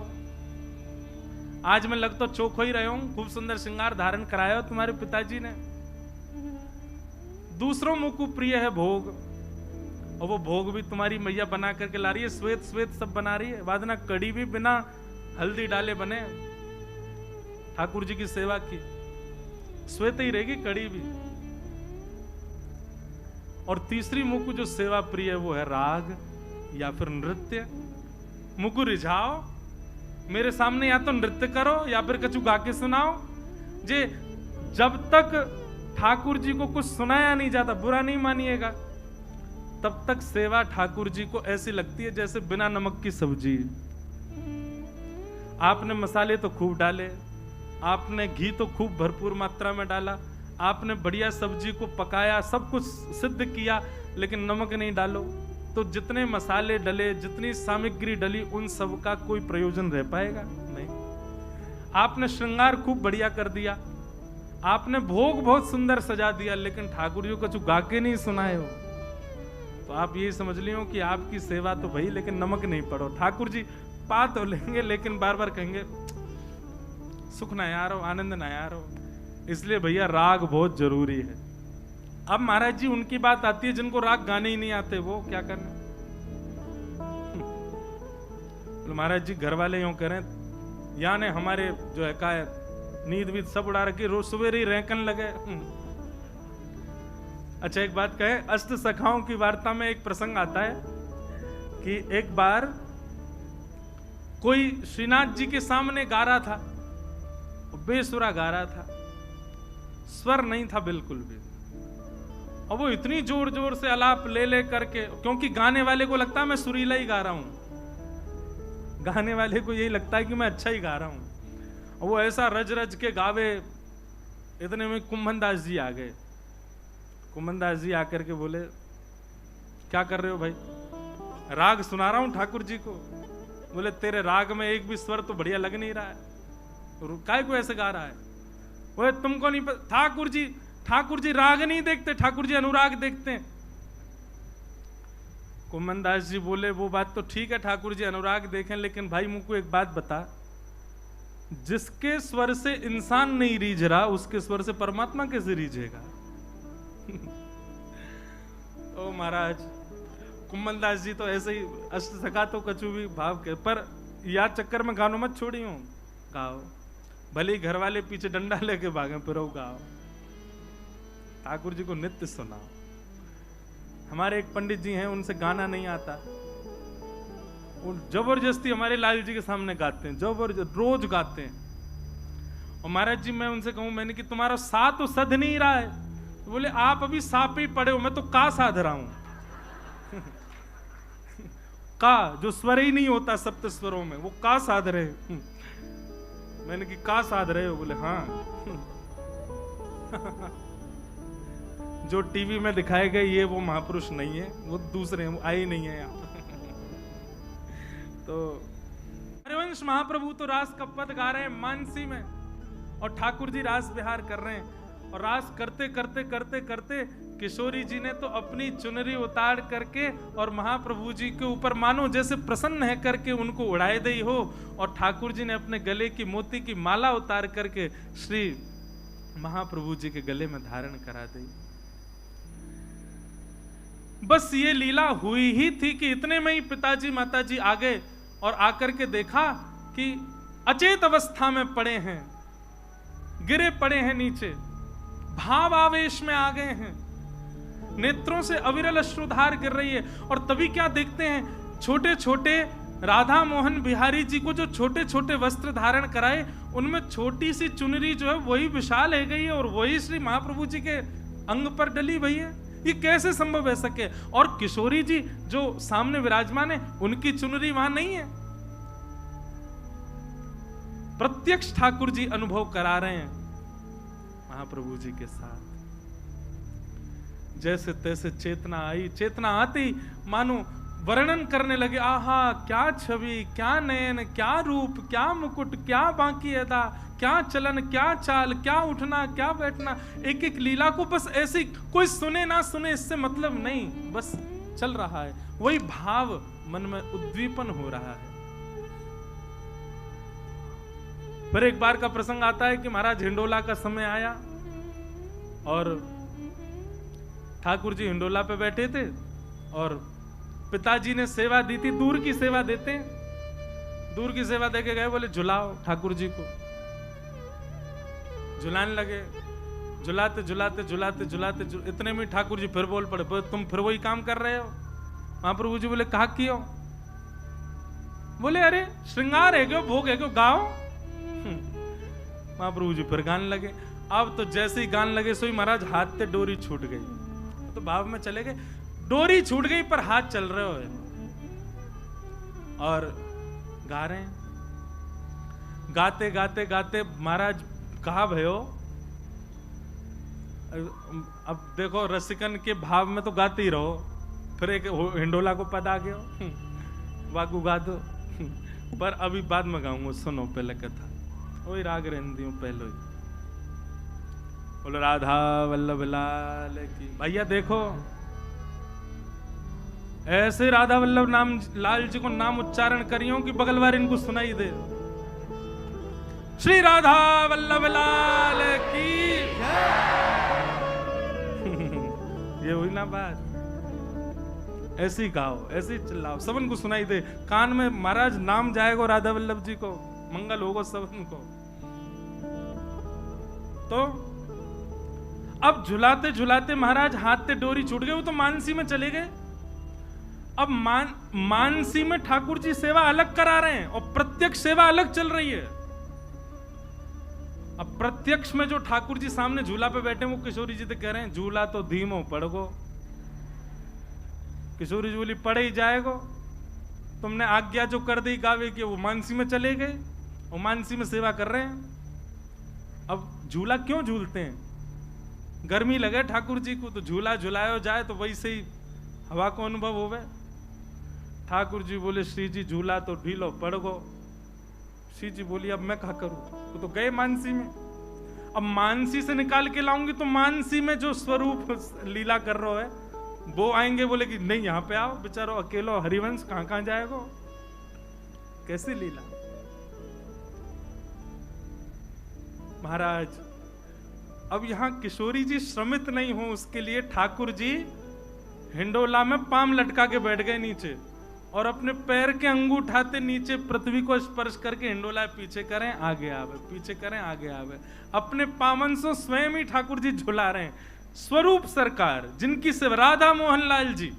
आज मैं लग तो चोखो ही रहे हूं, खूब सुंदर श्रृंगार धारण कराया हो तुम्हारे पिताजी ने। दूसरों मुख को प्रिय है भोग, और वो भोग भी तुम्हारी मैया बना करके ला रही है, श्वेत श्वेत सब बना रही है। वादना कड़ी भी बिना हल्दी डाले बने, ठाकुर जी की सेवा की, श्वेत ही रहेगी कड़ी भी। और तीसरी मुख जो सेवा प्रिय है वो है राग या फिर नृत्य। मुख रिझाओ, मेरे सामने या तो नृत्य करो या फिर कछु गा के सुनाओ। जे जब तक ठाकुर जी को कुछ सुनाया नहीं जाता, बुरा नहीं मानिएगा, तब तक सेवा ठाकुर जी को ऐसी लगती है जैसे बिना नमक की सब्जी। आपने मसाले तो खूब डाले, आपने घी तो खूब भरपूर मात्रा में डाला, आपने बढ़िया सब्जी को पकाया, सब कुछ सिद्ध किया, लेकिन नमक नहीं डालो, तो जितने मसाले डले, जितनी सामग्री डली, उन सब का कोई प्रयोजन रह पाएगा? नहीं। आपने श्रृंगार खूब बढ़िया कर दिया, आपने भोग बहुत सुंदर सजा दिया, लेकिन ठाकुर जी को कुछ गा के नहीं सुनाए हो, तो आप यही समझ लियो कि आपकी सेवा तो भई, लेकिन नमक नहीं पड़ो। ठाकुर जी पा तो लेंगे, लेकिन बार बार कहेंगे सुख ना यार हो, आनंद ना यार हो। इसलिए भैया राग बहुत जरूरी है। अब महाराज जी उनकी बात आती है जिनको राग गाने ही नहीं आते, वो क्या करने? तो महाराज जी घर वाले यूं करें, या ने हमारे जो है का नींद भी सब उड़ा रखी, रोज सवेरे ही रहकन लगे। अच्छा एक बात कहे, अष्ट सखाओं की वार्ता में एक प्रसंग आता है कि एक बार कोई श्रीनाथ जी के सामने गा रहा था, बेसुरा गा रहा था, स्वर नहीं था बिल्कुल भी, और वो इतनी जोर जोर से आलाप ले करके, क्योंकि गाने वाले को लगता है मैं सुरीला ही गा रहा हूं, गाने वाले को यही लगता है कि मैं अच्छा ही गा रहा हूं, और वो ऐसा रज रज के गावे। इतने में कुंभन दास जी आ गए। कुंभन दास जी आकर के बोले, क्या कर रहे हो भाई? राग सुना रहा हूं ठाकुर जी को। बोले तेरे राग में एक भी स्वर तो बढ़िया लग नहीं रहा है, काय को ऐसे गा रहा है? वो तुमको नहीं पता, ठाकुर जी राग नहीं देखते, ठाकुर जी अनुराग देखते हैं। कुंभन दास जी बोले, वो बात तो ठीक है, ठाकुर जी अनुराग देखें, लेकिन भाई मुझको एक बात बता, जिसके स्वर से इंसान नहीं रीझ रहा, उसके स्वर से परमात्मा कैसे रीझेगा? ओ महाराज, कुम्मलदास जी तो ऐसे ही अष्ट सखा तो कछु भी भाव के, पर याद चक्कर में गानों मत छोड़ी हूं, गाओ। भले ही घर वाले पीछे डंडा लेके भागे, फिर गाओ, ठाकुर जी को नित्य सुनाओ। हमारे एक पंडित जी हैं, उनसे गाना नहीं आता, वो जबरदस्ती हमारे लाल जी के सामने गाते हैं, जबरदस्त रोज गाते हैं। और महाराज जी मैं उनसे कहूं, मैंने कि तुम्हारा सा तो सध नहीं रहा है, तो बोले आप अभी सा पे ही पड़े हो, मैं तो का साध रहा हूं। का जो स्वर ही नहीं होता सप्त स्वरों में, वो का साध रहे। मैंने कि का साध रहे हो, बोले हाँ। जो टीवी में दिखाए गए ये वो महापुरुष नहीं है, वो दूसरे हैं, वो आए ही नहीं है यहाँ। तो हरिवंश महाप्रभु तो रास का पद गा रहे हैं मानसी में, और ठाकुर जी रास विहार कर रहे हैं। और रास करते करते करते करते किशोरी जी ने तो अपनी चुनरी उतार करके और महाप्रभु जी के ऊपर मानो जैसे प्रसन्न है करके उनको उड़ाए दी हो, और ठाकुर जी ने अपने गले की मोती की माला उतार करके श्री महाप्रभु जी के गले में धारण करा दी। बस ये लीला हुई ही थी कि इतने में ही पिताजी माताजी आ गए और आकर के देखा कि अचेत अवस्था में पड़े हैं, गिरे पड़े हैं नीचे, भाव आवेश में आ गए हैं, नेत्रों से अविरल अश्रुधार गिर रही है। और तभी क्या देखते हैं, छोटे छोटे राधा मोहन बिहारी जी को जो छोटे छोटे वस्त्र धारण कराए, उनमें छोटी सी चुनरी जो है वही विशाल है गई है और वही श्री महाप्रभु जी के अंग पर डली हुई है। ये कैसे संभव है सके? और किशोरी जी जो सामने विराजमान है, उनकी चुनरी वहां नहीं है। प्रत्यक्ष ठाकुर जी अनुभव करा रहे हैं महाप्रभु जी के साथ। जैसे तैसे चेतना आई, चेतना आती मानो वर्णन करने लगे, आहा क्या छवि, क्या नयन, क्या रूप, क्या मुकुट, क्या बांकी अदा, क्या चलन, क्या चाल, क्या उठना, क्या बैठना। एक एक लीला को बस ऐसे कोई सुने ना सुने इससे मतलब नहीं, बस चल रहा है, वही भाव मन में उद्दीपन हो रहा है। फिर एक बार का प्रसंग आता है कि महाराज हिंडोला का समय आया और ठाकुर जी हिंडोला पे बैठे थे और पिताजी ने सेवा दी थी, दूर की सेवा देते हैं, दूर की सेवा देके गए, बोले झुलाओ ठाकुर जी को। झुलाने लगे, झुलाते झुलाते झुलाते झुलाते इतने में ठाकुर जी फिर बोल पड़े, तुम फिर वही काम कर रहे हो। महाप्रभु जी बोले कहा कियो? बोले अरे श्रृंगार है क्यों, भोग है क्यों, गाओ। महाप्रभु जी फिर गाने लगे। अब तो जैसे ही गाने लगे सोई महाराज हाथ से डोरी छूट गई, तो भाव में चले गए, डोरी छूट गई पर हाथ चल रहे हो और गा रहे हैं। गाते गाते गाते महाराज कहा भयो, अब देखो रसिकन के भाव में तो गाते ही रहो, फिर एक हिंडोला को पद आ गया, वागू गा दो। पर अभी बाद में गाऊंगा, सुनो पहले कथा, वही राग रेंदियों पहले ही। बोलो राधा वल्लभ लाल की। भैया देखो ऐसे राधा वल्लभ नाम लाल जी को नाम उच्चारण करियो कि बगल वाले इनको सुनाई दे। श्री राधा वल्लभ लाल की। ये हुई ना बात, ऐसे ही गाओ, ऐसे ही चिल्लाओ, सबन को सुनाई दे, कान में महाराज नाम जाएगा राधा वल्लभ जी को, मंगल होगा सबन को। तो अब झुलाते झुलाते महाराज हाथ से डोरी छूट गई, वो तो मानसी में चले गए। अब मानसी में ठाकुर जी सेवा अलग करा रहे हैं और प्रत्यक्ष सेवा अलग चल रही है। अब प्रत्यक्ष में जो ठाकुर जी सामने झूला पे बैठे, वो किशोरी जी तो कह रहे हैं झूला तो धीमो पड़गो। किशोरी जी बोली पड़े ही जाएगो, तुमने आज्ञा जो कर दी गावे की, वो मानसी में चले गए और मानसी में सेवा कर रहे हैं। अब झूला क्यों झूलते हैं? गर्मी लगे ठाकुर जी को तो झूला झुलाया जाए तो वैसे ही हवा को अनुभव होवे। ठाकुर जी बोले श्री जी झूला तो ढीलो पड़ गो। श्री जी बोली अब मैं क्या करूं, तो गए मानसी में। अब मानसी से निकाल के लाऊंगी तो मानसी में जो स्वरूप लीला कर रहा है वो आएंगे, बोले कि नहीं यहां पे आओ, बेचारो अकेलो हरिवंश कहां कहां जाएगा, कैसी लीला। महाराज अब यहां किशोरी जी श्रमित नहीं हो, उसके लिए ठाकुर जी हिंडोला में पाम लटका के बैठ गए नीचे और अपने पैर के अंगूठाते नीचे पृथ्वी को स्पर्श करके हिंडोला पीछे करें आगे आवे, पीछे करें आगे आवे। अपने पावन सो स्वयं ही ठाकुर जी झुला रहे हैं। स्वरूप सरकार जिनकी सिर्फ राधा मोहन लाल जी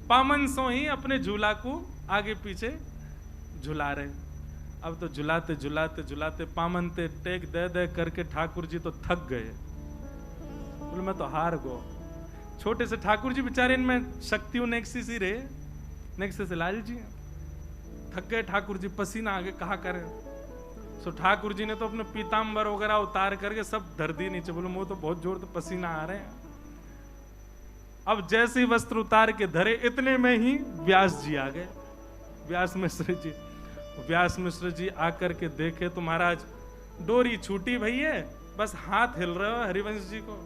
पावन सो ही अपने झूला को आगे पीछे झुला रहे हैं। अब तो झुलाते झुलाते झुलाते पामनते टेक दे दे करके ठाकुर जी तो थक गए। बोले मैं तो हार गो। छोटे से ठाकुर जी बेचारे इनमें शक्ति नेक्सी सी रहे, नेक्सी से लाल जी थक गए। ठाकुर जी पसीना आगे कहा करें। सो ठाकुर जी ने तो अपने पीताम्बर वगैरह उतार करके सब धर दिए नीचे। बोले मुझे तो बहुत जोर तो पसीना आ रहे हैं। अब जैसे ही वस्त्र उतार के धरे इतने में ही व्यास जी आ गए। व्यास मिश्र जी आकर के देखे तो महाराज डोरी छूटी भैया, बस हाथ हिल रहे हो हरिवंश जी को,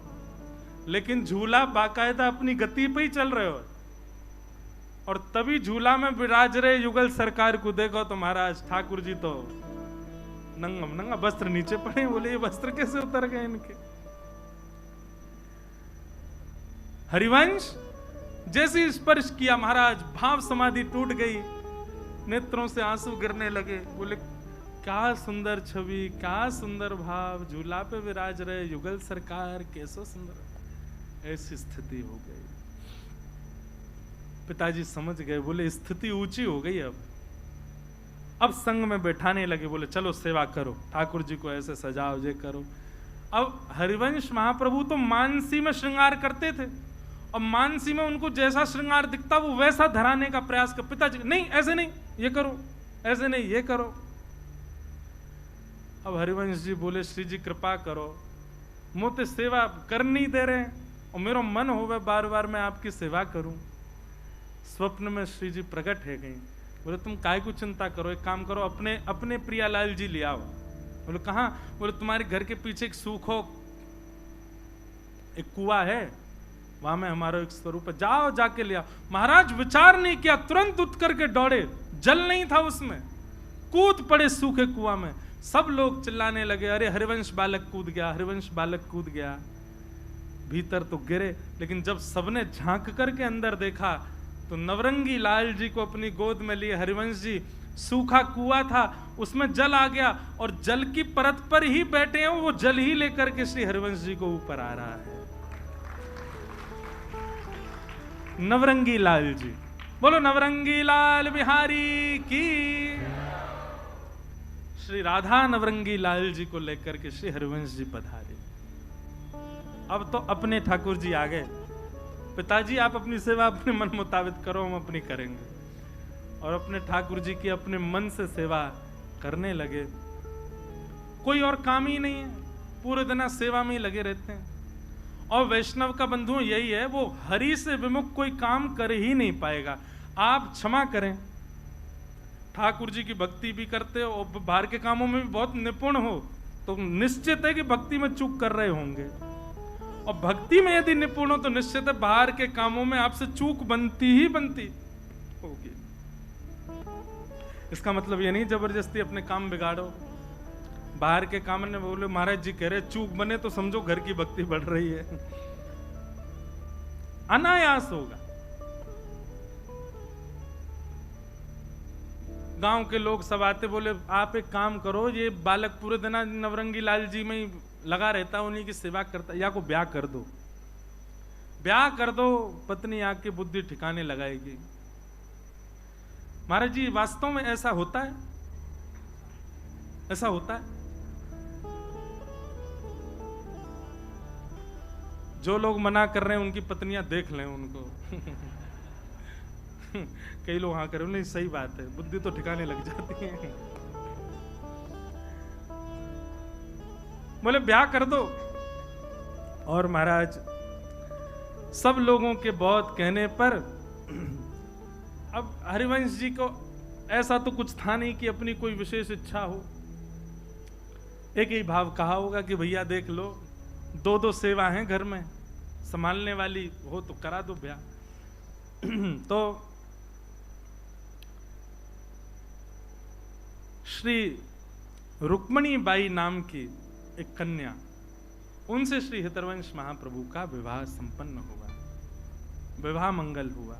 लेकिन झूला बाकायदा अपनी गति पे ही चल रहे हो। और तभी झूला में विराज रहे युगल सरकार को देखो तो महाराज ठाकुर जी तो नंगम नंगा वस्त्र नीचे पड़े। बोले ये वस्त्र कैसे उतर गए इनके। हरिवंश जैसे स्पर्श किया महाराज भाव समाधि टूट गई, नेत्रों से आंसू गिरने लगे। बोले क्या सुंदर छवि, क्या सुंदर भाव, झूला पे विराज रहे युगल सरकार, कैसो सुंदर। ऐसी स्थिति हो गई। पिताजी समझ गए। बोले स्थिति ऊंची हो गई। अब संग में बैठाने लगे। बोले चलो सेवा करो, ठाकुर जी को ऐसे सजाओ, जे करो। अब हरिवंश महाप्रभु तो मानसी में श्रृंगार करते थे और मानसी में उनको जैसा श्रृंगार दिखता वो वैसा धराने का प्रयास कर। पिताजी नहीं ऐसे नहीं, ये करो, ऐसे नहीं, ये करो। अब हरिवंश जी बोले श्री जी कृपा करो, मुझे सेवा कर नहीं दे रहे और मेरा मन होवे बार बार मैं आपकी सेवा करूं। स्वप्न में श्री जी प्रकट है गई। बोले तुम काय को चिंता करो, एक काम करो, अपने अपने प्रियालाल जी ले आओ। बोले कहाँ? बोले तुम्हारे घर के पीछे एक सूखो एक कुआ है, वहां में हमारा एक स्वरूप है, जाओ जाके ले आओ। महाराज विचार नहीं किया, तुरंत उठ करके दौड़े। जल नहीं था उसमें, कूद पड़े सूखे कुआं में। सब लोग चिल्लाने लगे अरे हरिवंश बालक कूद गया, हरिवंश बालक कूद गया। भीतर तो गिरे, लेकिन जब सबने झांक करके अंदर देखा तो नवरंगी लाल जी को अपनी गोद में लिए हरिवंश जी, सूखा कुआं था उसमें जल आ गया और जल की परत पर ही बैठे हैं, वो जल ही लेकर के श्री हरिवंश जी को ऊपर आ रहा है। नवरंगी लाल जी, बोलो नवरंगी लाल बिहारी की। श्री राधा नवरंगी लाल जी को लेकर के श्री हरिवंश जी पधारे। अब तो अपने ठाकुर जी आ गए। पिताजी आप अपनी सेवा अपने मन मुताबिक करो, हम अपनी करेंगे। और अपने ठाकुर जी की अपने मन से सेवा करने लगे। कोई और काम ही नहीं है, पूरे दिन सेवा में ही लगे रहते हैं। और वैष्णव का बंधु यही है, वो हरि से विमुख कोई काम कर ही नहीं पाएगा। आप क्षमा करें, ठाकुर जी की भक्ति भी करते हो और बाहर के कामों में भी बहुत निपुण हो तो निश्चित है कि भक्ति में चूक कर रहे होंगे। और भक्ति में यदि निपुण हो तो निश्चित है बाहर के कामों में आपसे चूक बनती ही बनती होगी। इसका मतलब ये नहीं जबरदस्ती अपने काम बिगाड़ो। बाहर के काम ने बोले महाराज जी कह रहे चूक बने तो समझो घर की भक्ति बढ़ रही है। अनायास होगा। गांव के लोग सब आते, बोले आप एक काम करो, ये बालक पूरे दिन नवरंगी लाल जी में ही लगा रहता है, उन्हीं की सेवा करता है, या को ब्याह कर दो, ब्याह कर दो, पत्नी आके बुद्धि ठिकाने लगाएगी। महाराज जी वास्तव में ऐसा होता है, ऐसा होता है। जो लोग मना कर रहे हैं उनकी पत्नियां देख लें उनको। कई लोग हाँ करें, नहीं सही बात है, बुद्धि तो ठिकाने लग जाती है। बोले ब्याह कर दो। और महाराज सब लोगों के बहुत कहने पर अब हरिवंश जी को ऐसा तो कुछ था नहीं कि अपनी कोई विशेष इच्छा हो। एक ही भाव कहा होगा कि भैया देख लो, दो दो सेवा हैं घर में, संभालने वाली हो तो करा दो ब्याह। तो श्री रुक्मणी बाई नाम की एक कन्या, उनसे श्री हितरवंश महाप्रभु का विवाह संपन्न हुआ। विवाह मंगल हुआ।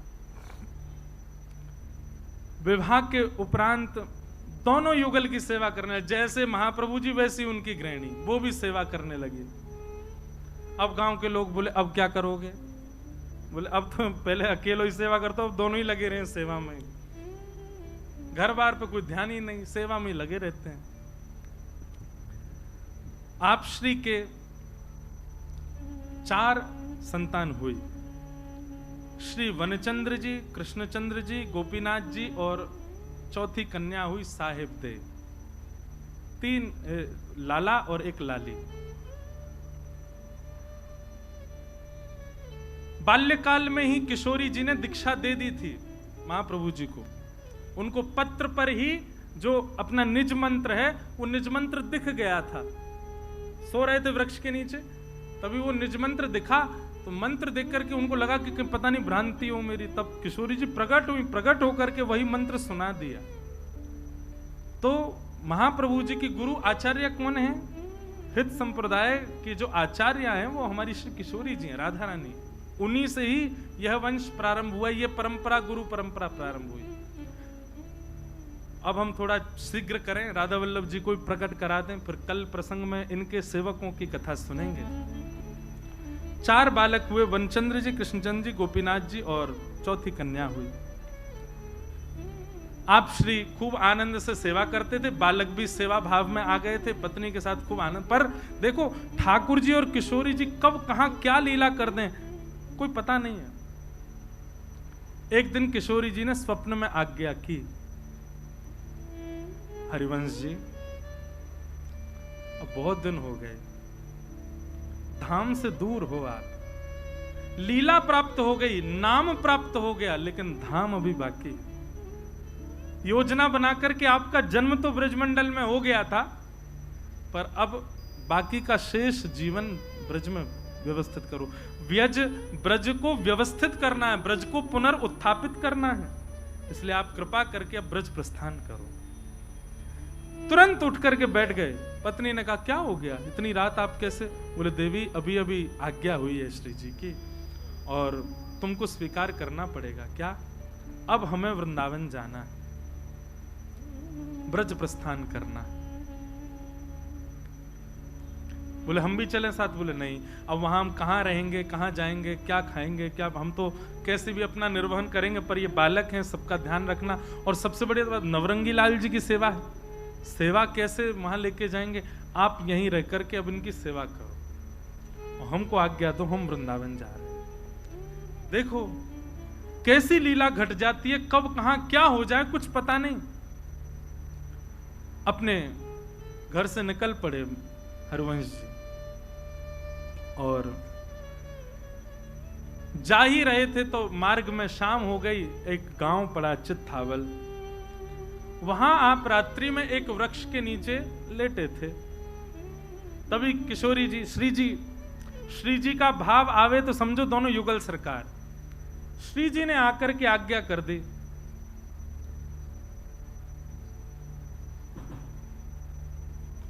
विवाह के उपरांत दोनों युगल की सेवा करने, जैसे महाप्रभु जी वैसी उनकी गृहिणी, वो भी सेवा करने लगी। अब गांव के लोग बोले अब क्या करोगे? बोले अब तो पहले अकेले ही सेवा करते हो, अब दोनों ही लगे रहे सेवा में, घर बार पे कोई ध्यान ही नहीं, सेवा में ही लगे रहते हैं। आप श्री के 4 संतान हुई। श्री वनचंद्र जी, कृष्णचंद्र जी, गोपीनाथ जी और चौथी कन्या हुई साहेब दे। 3 लाला और 1 लाली। बाल्यकाल में ही किशोरी जी ने दीक्षा दे दी थी महाप्रभु जी को। उनको पत्र पर ही जो अपना निज मंत्र है वो निज मंत्र दिख गया था। सो रहे थे वृक्ष के नीचे, तभी वो निज मंत्र दिखा, तो मंत्र देख करके उनको लगा कि पता नहीं भ्रांति हो मेरी। तब किशोरी जी प्रकट हुई, प्रकट होकर के वही मंत्र सुना दिया। तो महाप्रभु जी की गुरु आचार्य कौन है? हित संप्रदाय के जो आचार्य हैं वो हमारी श्री किशोरी जी हैं, राधा रानी। उन्हीं से ही यह वंश प्रारंभ हुआ, यह परंपरा, गुरु परंपरा प्रारंभ हुई। अब हम थोड़ा शीघ्र करें, राधा वल्लभ जी को प्रकट करा दें, फिर कल प्रसंग में इनके सेवकों की कथा सुनेंगे। 4 बालक हुए, वनचंद्र जी, कृष्णचंद्र जी, गोपीनाथ जी और चौथी कन्या हुई। आप श्री खूब आनंद से सेवा करते थे, बालक भी सेवा भाव में आ गए थे, पत्नी के साथ खूब आनंद। पर देखो ठाकुर जी और किशोरी जी कब कहां क्या लीला कर दें कोई पता नहीं है। एक दिन किशोरी जी ने स्वप्न में आज्ञा की, हरिवंश जी अब बहुत दिन हो गए, धाम से दूर हो आप। लीला प्राप्त हो गई, नाम प्राप्त हो गया, लेकिन धाम अभी बाकी। योजना बनाकर के आपका जन्म तो ब्रजमंडल में हो गया था, पर अब बाकी का शेष जीवन ब्रज में व्यवस्थित करो। व्यज ब्रज को व्यवस्थित करना है, ब्रज को पुनर्उत्थापित करना है, इसलिए आप कृपा करके अब ब्रज प्रस्थान करो। तुरंत उठ करके बैठ गए। पत्नी ने कहा क्या हो गया, इतनी रात आप कैसे? बोले देवी अभी अभी आज्ञा हुई है श्री जी की और तुमको स्वीकार करना पड़ेगा। क्या? अब हमें वृंदावन जाना है, ब्रज प्रस्थान करना है। बोले हम भी चलें साथ? बोले नहीं, अब वहां हम कहाँ रहेंगे, कहाँ जाएंगे, क्या खाएंगे, क्या, हम तो कैसे भी अपना निर्वहन करेंगे, पर ये बालक हैं, सबका ध्यान रखना। और सबसे बड़ी बात नवरंगी लाल जी की सेवा है, सेवा कैसे वहां लेके जाएंगे? आप यहीं रह करके अब इनकी सेवा करो और हमको आज्ञा दो, हम वृंदावन जा रहे हैं। देखो कैसी लीला घट जाती है, कब कहां क्या हो जाए कुछ पता नहीं। अपने घर से निकल पड़े हरवंश जी और जा ही रहे थे तो मार्ग में शाम हो गई। एक गांव पड़ा चित्थावल, वहां आप रात्रि में एक वृक्ष के नीचे लेटे थे। तभी किशोरी जी, श्री जी का भाव आवे तो समझो दोनों युगल सरकार। श्री जी ने आकर के आज्ञा कर दी,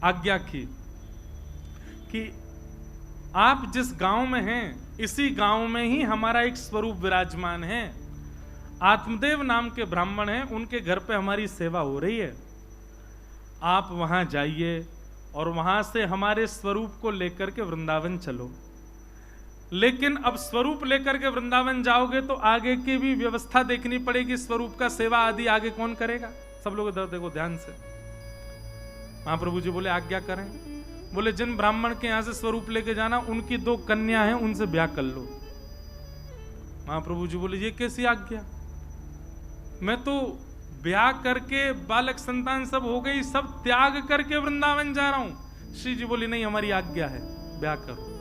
आज्ञा की कि आप जिस गांव में हैं इसी गांव में ही हमारा एक स्वरूप विराजमान है, आत्मदेव नाम के ब्राह्मण हैं, उनके घर पे हमारी सेवा हो रही है। आप वहां जाइए और वहां से हमारे स्वरूप को लेकर के वृंदावन चलो। लेकिन अब स्वरूप लेकर के वृंदावन जाओगे तो आगे की भी व्यवस्था देखनी पड़ेगी, स्वरूप का सेवा आदि आगे कौन करेगा? सब लोग इधर देखो ध्यान से। महाप्रभु जी बोले आज्ञा करें। बोले जिन ब्राह्मण के यहां से स्वरूप लेके जाना उनकी 2 कन्या हैं, उनसे ब्याह कर लो। महाप्रभु जी बोले ये कैसी आज्ञा, मैं तो ब्याह करके बालक संतान सब हो गई, सब त्याग करके वृंदावन जा रहा हूं। श्री जी बोली नहीं हमारी आज्ञा है, ब्याह करो।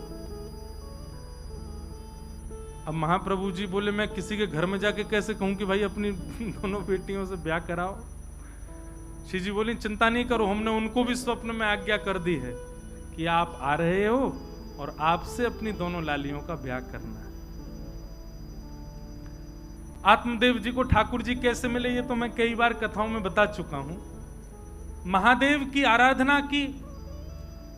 अब महाप्रभु जी बोले मैं किसी के घर में जाके कैसे कहूं कि भाई अपनी दोनों बेटियों से ब्याह कराओ। श्री जी बोली चिंता नहीं करो, हमने उनको भी स्वप्न में आज्ञा कर दी है कि आप आ रहे हो और आपसे अपनी दोनों लालियों का ब्याह करना है। आत्मदेव जी को ठाकुर जी कैसे मिले ये तो मैं कई बार कथाओं में बता चुका हूं। महादेव की आराधना की,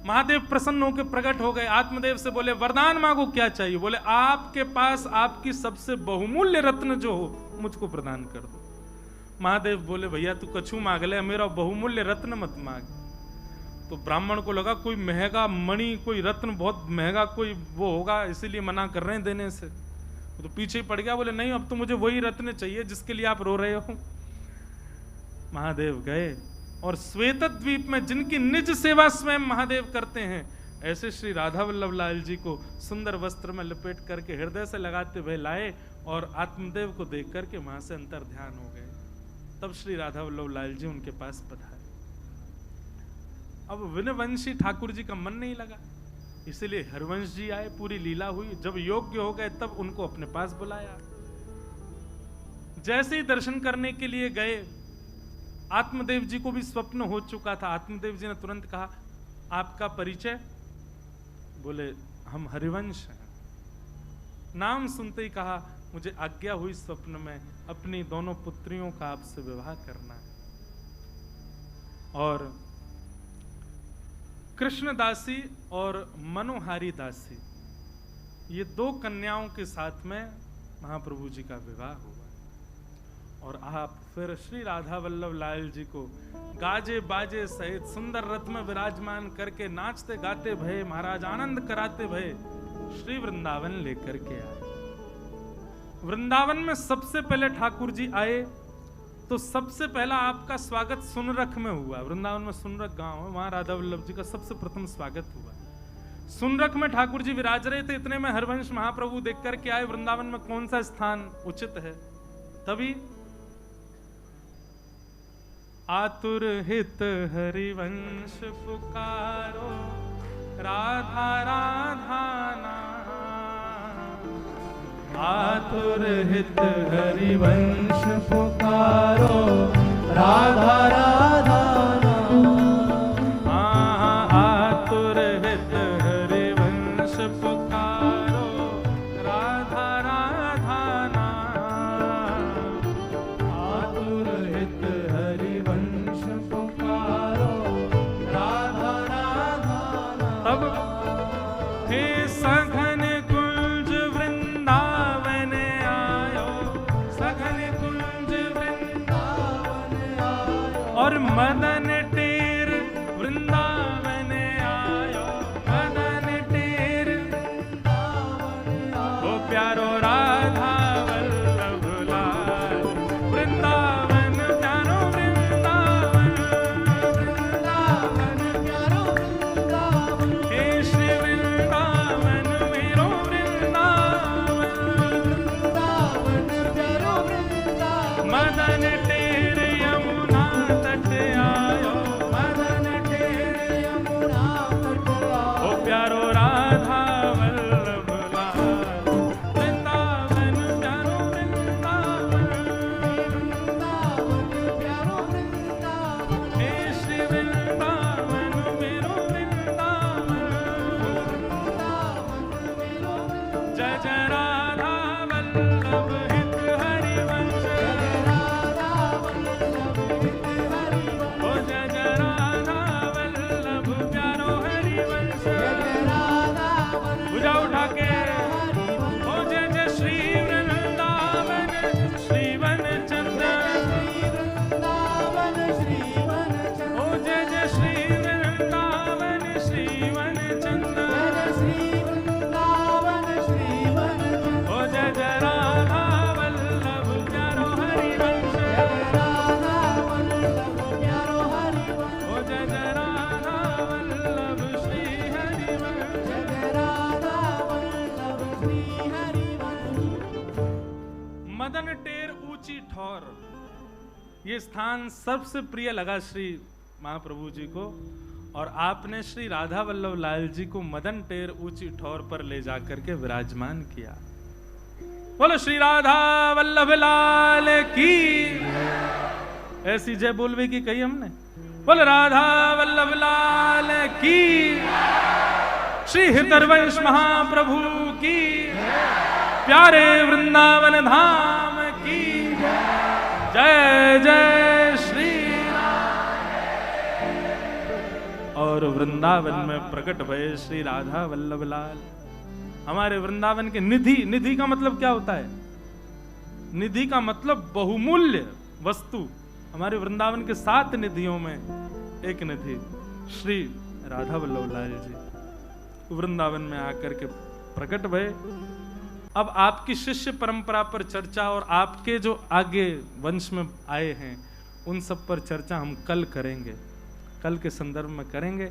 महादेव प्रसन्न होकर प्रकट हो गए, आत्मदेव से बोले वरदान मांगो, क्या चाहिए? बोले आपके पास आपकी सबसे बहुमूल्य रत्न जो हो मुझको प्रदान कर दो। महादेव बोले भैया तू कछु मांग ले, मेरा बहुमूल्य रत्न मत मांग। तो ब्राह्मण को लगा कोई महंगा मणि, कोई रत्न बहुत महंगा कोई वो होगा, इसीलिए मना कर रहे हैं देने से। तो पीछे पड़ गया, बोले नहीं अब तो मुझे वही रत्न चाहिए जिसके लिए आप रो रहे हो। महादेव गए और श्वेत द्वीप में जिनकी निज सेवा स्वयं महादेव करते हैं, ऐसे श्री राधा वल्लभ लाल जी को सुंदर वस्त्र में लपेट करके हृदय से लगाते हुए लाए और आत्मदेव को देख करके वहां से अंतर ध्यान हो गए। तब श्री राधा वल्लभ लाल जी उनके पास पधारे। अब विनवंशी ठाकुर जी का मन नहीं लगा, इसलिए हरवंश जी आए, पूरी लीला हुई। जब योग्य हो गए तब उनको अपने पास बुलाया। जैसे ही दर्शन करने के लिए गए, आत्मदेव जी को भी स्वप्न हो चुका था। आत्मदेव जी ने तुरंत कहा आपका परिचय? बोले हम हरिवंश हैं। नाम सुनते ही कहा मुझे आज्ञा हुई स्वप्न में अपनी दोनों पुत्रियों का आपसे विवाह करना है। और कृष्णदासी और मनोहारी दासी, ये दो कन्याओं के साथ में महाप्रभु जी का विवाह हुआ। और आप फिर श्री राधा वल्लभ लाल जी को गाजे बाजे सहित सुंदर रथ में विराजमान करके नाचते गाते भये, महाराज आनंद कराते भये श्री वृंदावन लेकर के आए। वृंदावन में सबसे पहले ठाकुर जी आए तो सबसे पहला आपका स्वागत सुनरख में हुआ। वृंदावन में सुनरख गांव है, वहां राधा वल्लभ जी का सबसे प्रथम स्वागत हुआ। सुनरख में ठाकुर जी विराज रहे थे, इतने में हरवंश महाप्रभु देख करके आए वृंदावन में कौन सा स्थान उचित है। तभी आतुर हित हरिवंश पुकारो, राधा राधा नाम। आतुर हित हरिवंश पुकारो, राधा राधा नाम। आतुर हित हरिवंश पुकारो, राधा राधा नाम। आतुर हित हरिवंश पुकारो, राधा राधा नाम। तब हे सघन कुंज वृंदावन आयो, सघन कुंज वृंदावन आयो। और मदन टेर वृंदावन आयो, मदन टेर वृंदावन आयो। ओ प्यारो राधा वल्लभ लाल, वृंदावन प्यारो वृंदावन, वृंदावन प्यारो वृंदावन। हे श्री वृंदावन मेरो वृंदावन, वृंदावन प्यारो वृंदावन। मदन टेर यमुना तट आयो, मदन टेर यमुना तट आयो। ओ प्यारो राधा वल्लभ लाल, वृंदावन प्यारो वृंदावन, वृंदावन प्यारो वृंदावन। हे श्री वृंदावन मेरो वृंदावन, वृंदावन मेरो वृंदावन। जय जय राधा वल्लभ हित हरिवंश, जय राधा वल्लभ हित हरिवंश। ओ जय जय राधा वल्लभ प्यारो हरिवंश, जय राधा वल्लभ। भुजा उठा के ओ जय जय श्री वृंदावन श्रीवन चंदन, श्री वृंदावन श्रीवन चंदन। ओ जय जय श्री वृंदावन श्रीवन चंदन, श्री वृंदावन श्रीवन चंदन। ओ जय जय राधा वल्लभ प्यारो हरिवंश, जय राधा वल्लभ प्यारो हरिवंश। ओ जय जय राधा वल्लभ श्री हरिवंश, जय राधा वल्लभ श्री हरिवंश। मदन टेर ऊंची ठौर, ये स्थान सबसे प्रिय लगा श्री महाप्रभु जी को। और आपने श्री राधा वल्लभ लाल जी को मदन टेर ऊंची ठौर पर ले जाकर के विराजमान किया। बोलो श्री राधा वल्लभ लाल की। ऐसी जय बोलवे की कही हमने। बोलो राधा वल्लभ लाल की। श्री हृदयवंश महाप्रभु की। प्यारे वृंदावन धाम की जय जय श्री और वृंदावन में प्रकट भये श्री राधा वल्लभ लाल। हमारे वृंदावन के निधि, निधि का मतलब क्या होता है? निधि का मतलब बहुमूल्य वस्तु। हमारे वृंदावन के 7 निधियों में एक निधि श्री राधा वल्लभ लाल जी वृंदावन में आकर के प्रकट भये। अब आपकी शिष्य परंपरा पर चर्चा और आपके जो आगे वंश में आए हैं उन सब पर चर्चा हम कल करेंगे, कल के संदर्भ में करेंगे।